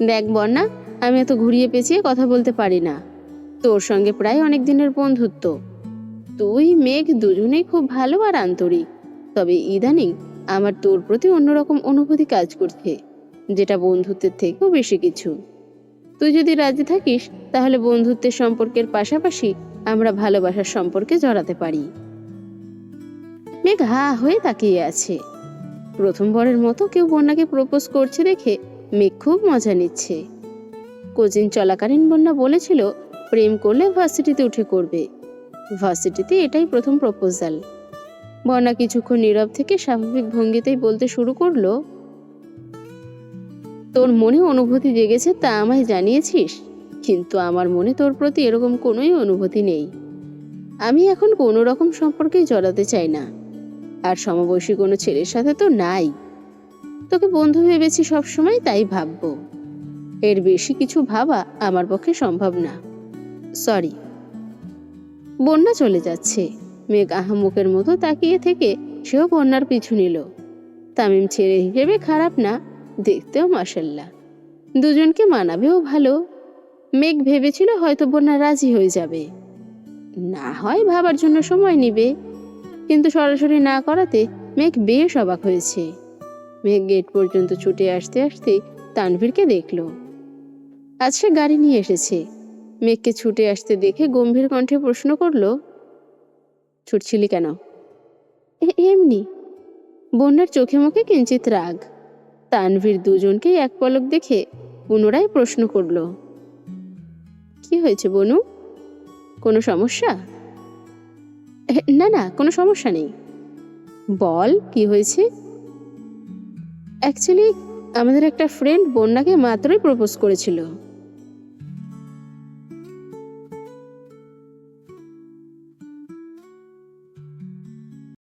Speaker 1: দেখ বন্যা, আমি এত ঘুরিয়ে পেঁচিয়ে কথা বলতে পারি না। তোর সঙ্গে প্রায় অনেক দিনের বন্ধুত্ব। তুই, মেঘ দুজনেই খুব ভালো আর আন্তরিক। তবে ইদানিং আমার তোর প্রতি অন্যরকম অনুভূতি কাজ করছে, যেটা বন্ধুত্বের থেকেও বেশি কিছু। তুই যদি রাজি থাকিস তাহলে বন্ধুত্বের সম্পর্কের পাশাপাশি আমরা ভালোবাসার সম্পর্কে জড়াতে পারি। মেঘ হা হয়ে তাকিয়ে আছে। প্রথমবারের মতো কেউ বন্যাকে প্রপোজ করছে দেখে মেঘ খুব মজা নিচ্ছে। কোচিং চলাকালীন বন্যা বলেছিল প্রেম করলে ভার্সিটিতে উঠে করবে। ভার্সিটিতে এটাই প্রথম প্রপোজাল। বন্যা কিছুক্ষণ নীরব থেকে স্বাভাবিক ভঙ্গিতেই বলতে শুরু করলো, তোর মনে অনুভূতি জেগেছে তা আমায় জানিয়েছিস, কিন্তু আমার মনে তোর প্রতি এরকম কোনোই অনুভূতি নেই। আমি এখন কোনো রকম সম্পর্কেই জড়াতে চাই না, আর সমবয়সী কোনো ছেলের সাথে তো নাই। তোকে বন্ধু ভেবেছি সবসময়, তাই ভাববো। এর বেশি কিছু ভাবা আমার পক্ষে সম্ভব না। সরি। বন্যা চলে যাচ্ছে। মেঘ আহাম্মকের মতো তাকিয়ে থেকে সেও বন্যার পিছু নিল। তামিম ছেলে হিসেবে খারাপ না, দেখতেও মাশাল্লাহ, দুজনকে মানাবেও ভালো। মেঘ ভেবেছিল হয়তো বন্যা রাজি হয়ে যাবে, না হয় ভাবার জন্য সময় নিবে, কিন্তু সরাসরি না করাতে মেঘ বেশ অবাক হয়েছে। মেঘ গেট পর্যন্ত ছুটে আসতে আসতে তানভীরকে দেখল। আজ সে গাড়ি নিয়ে এসেছে। মেঘকে ছুটে আসতে দেখে গম্ভীর কণ্ঠে প্রশ্ন করলো, ছুটছিলি কেন? এমনি। বন্যার চোখে মুখে কিঞ্চিত রাগ। তানভীর দুজনকেই এক পলক দেখে পুনরায় প্রশ্ন করল, কি হয়েছে বনু? কোনো সমস্যা? না না, কোনো সমস্যা নেই। বল, কি হয়েছে? অ্যাকচুয়ালি আমাদের একটা ফ্রেন্ড বন্যাকে মাত্রই প্রপোজ করেছিল।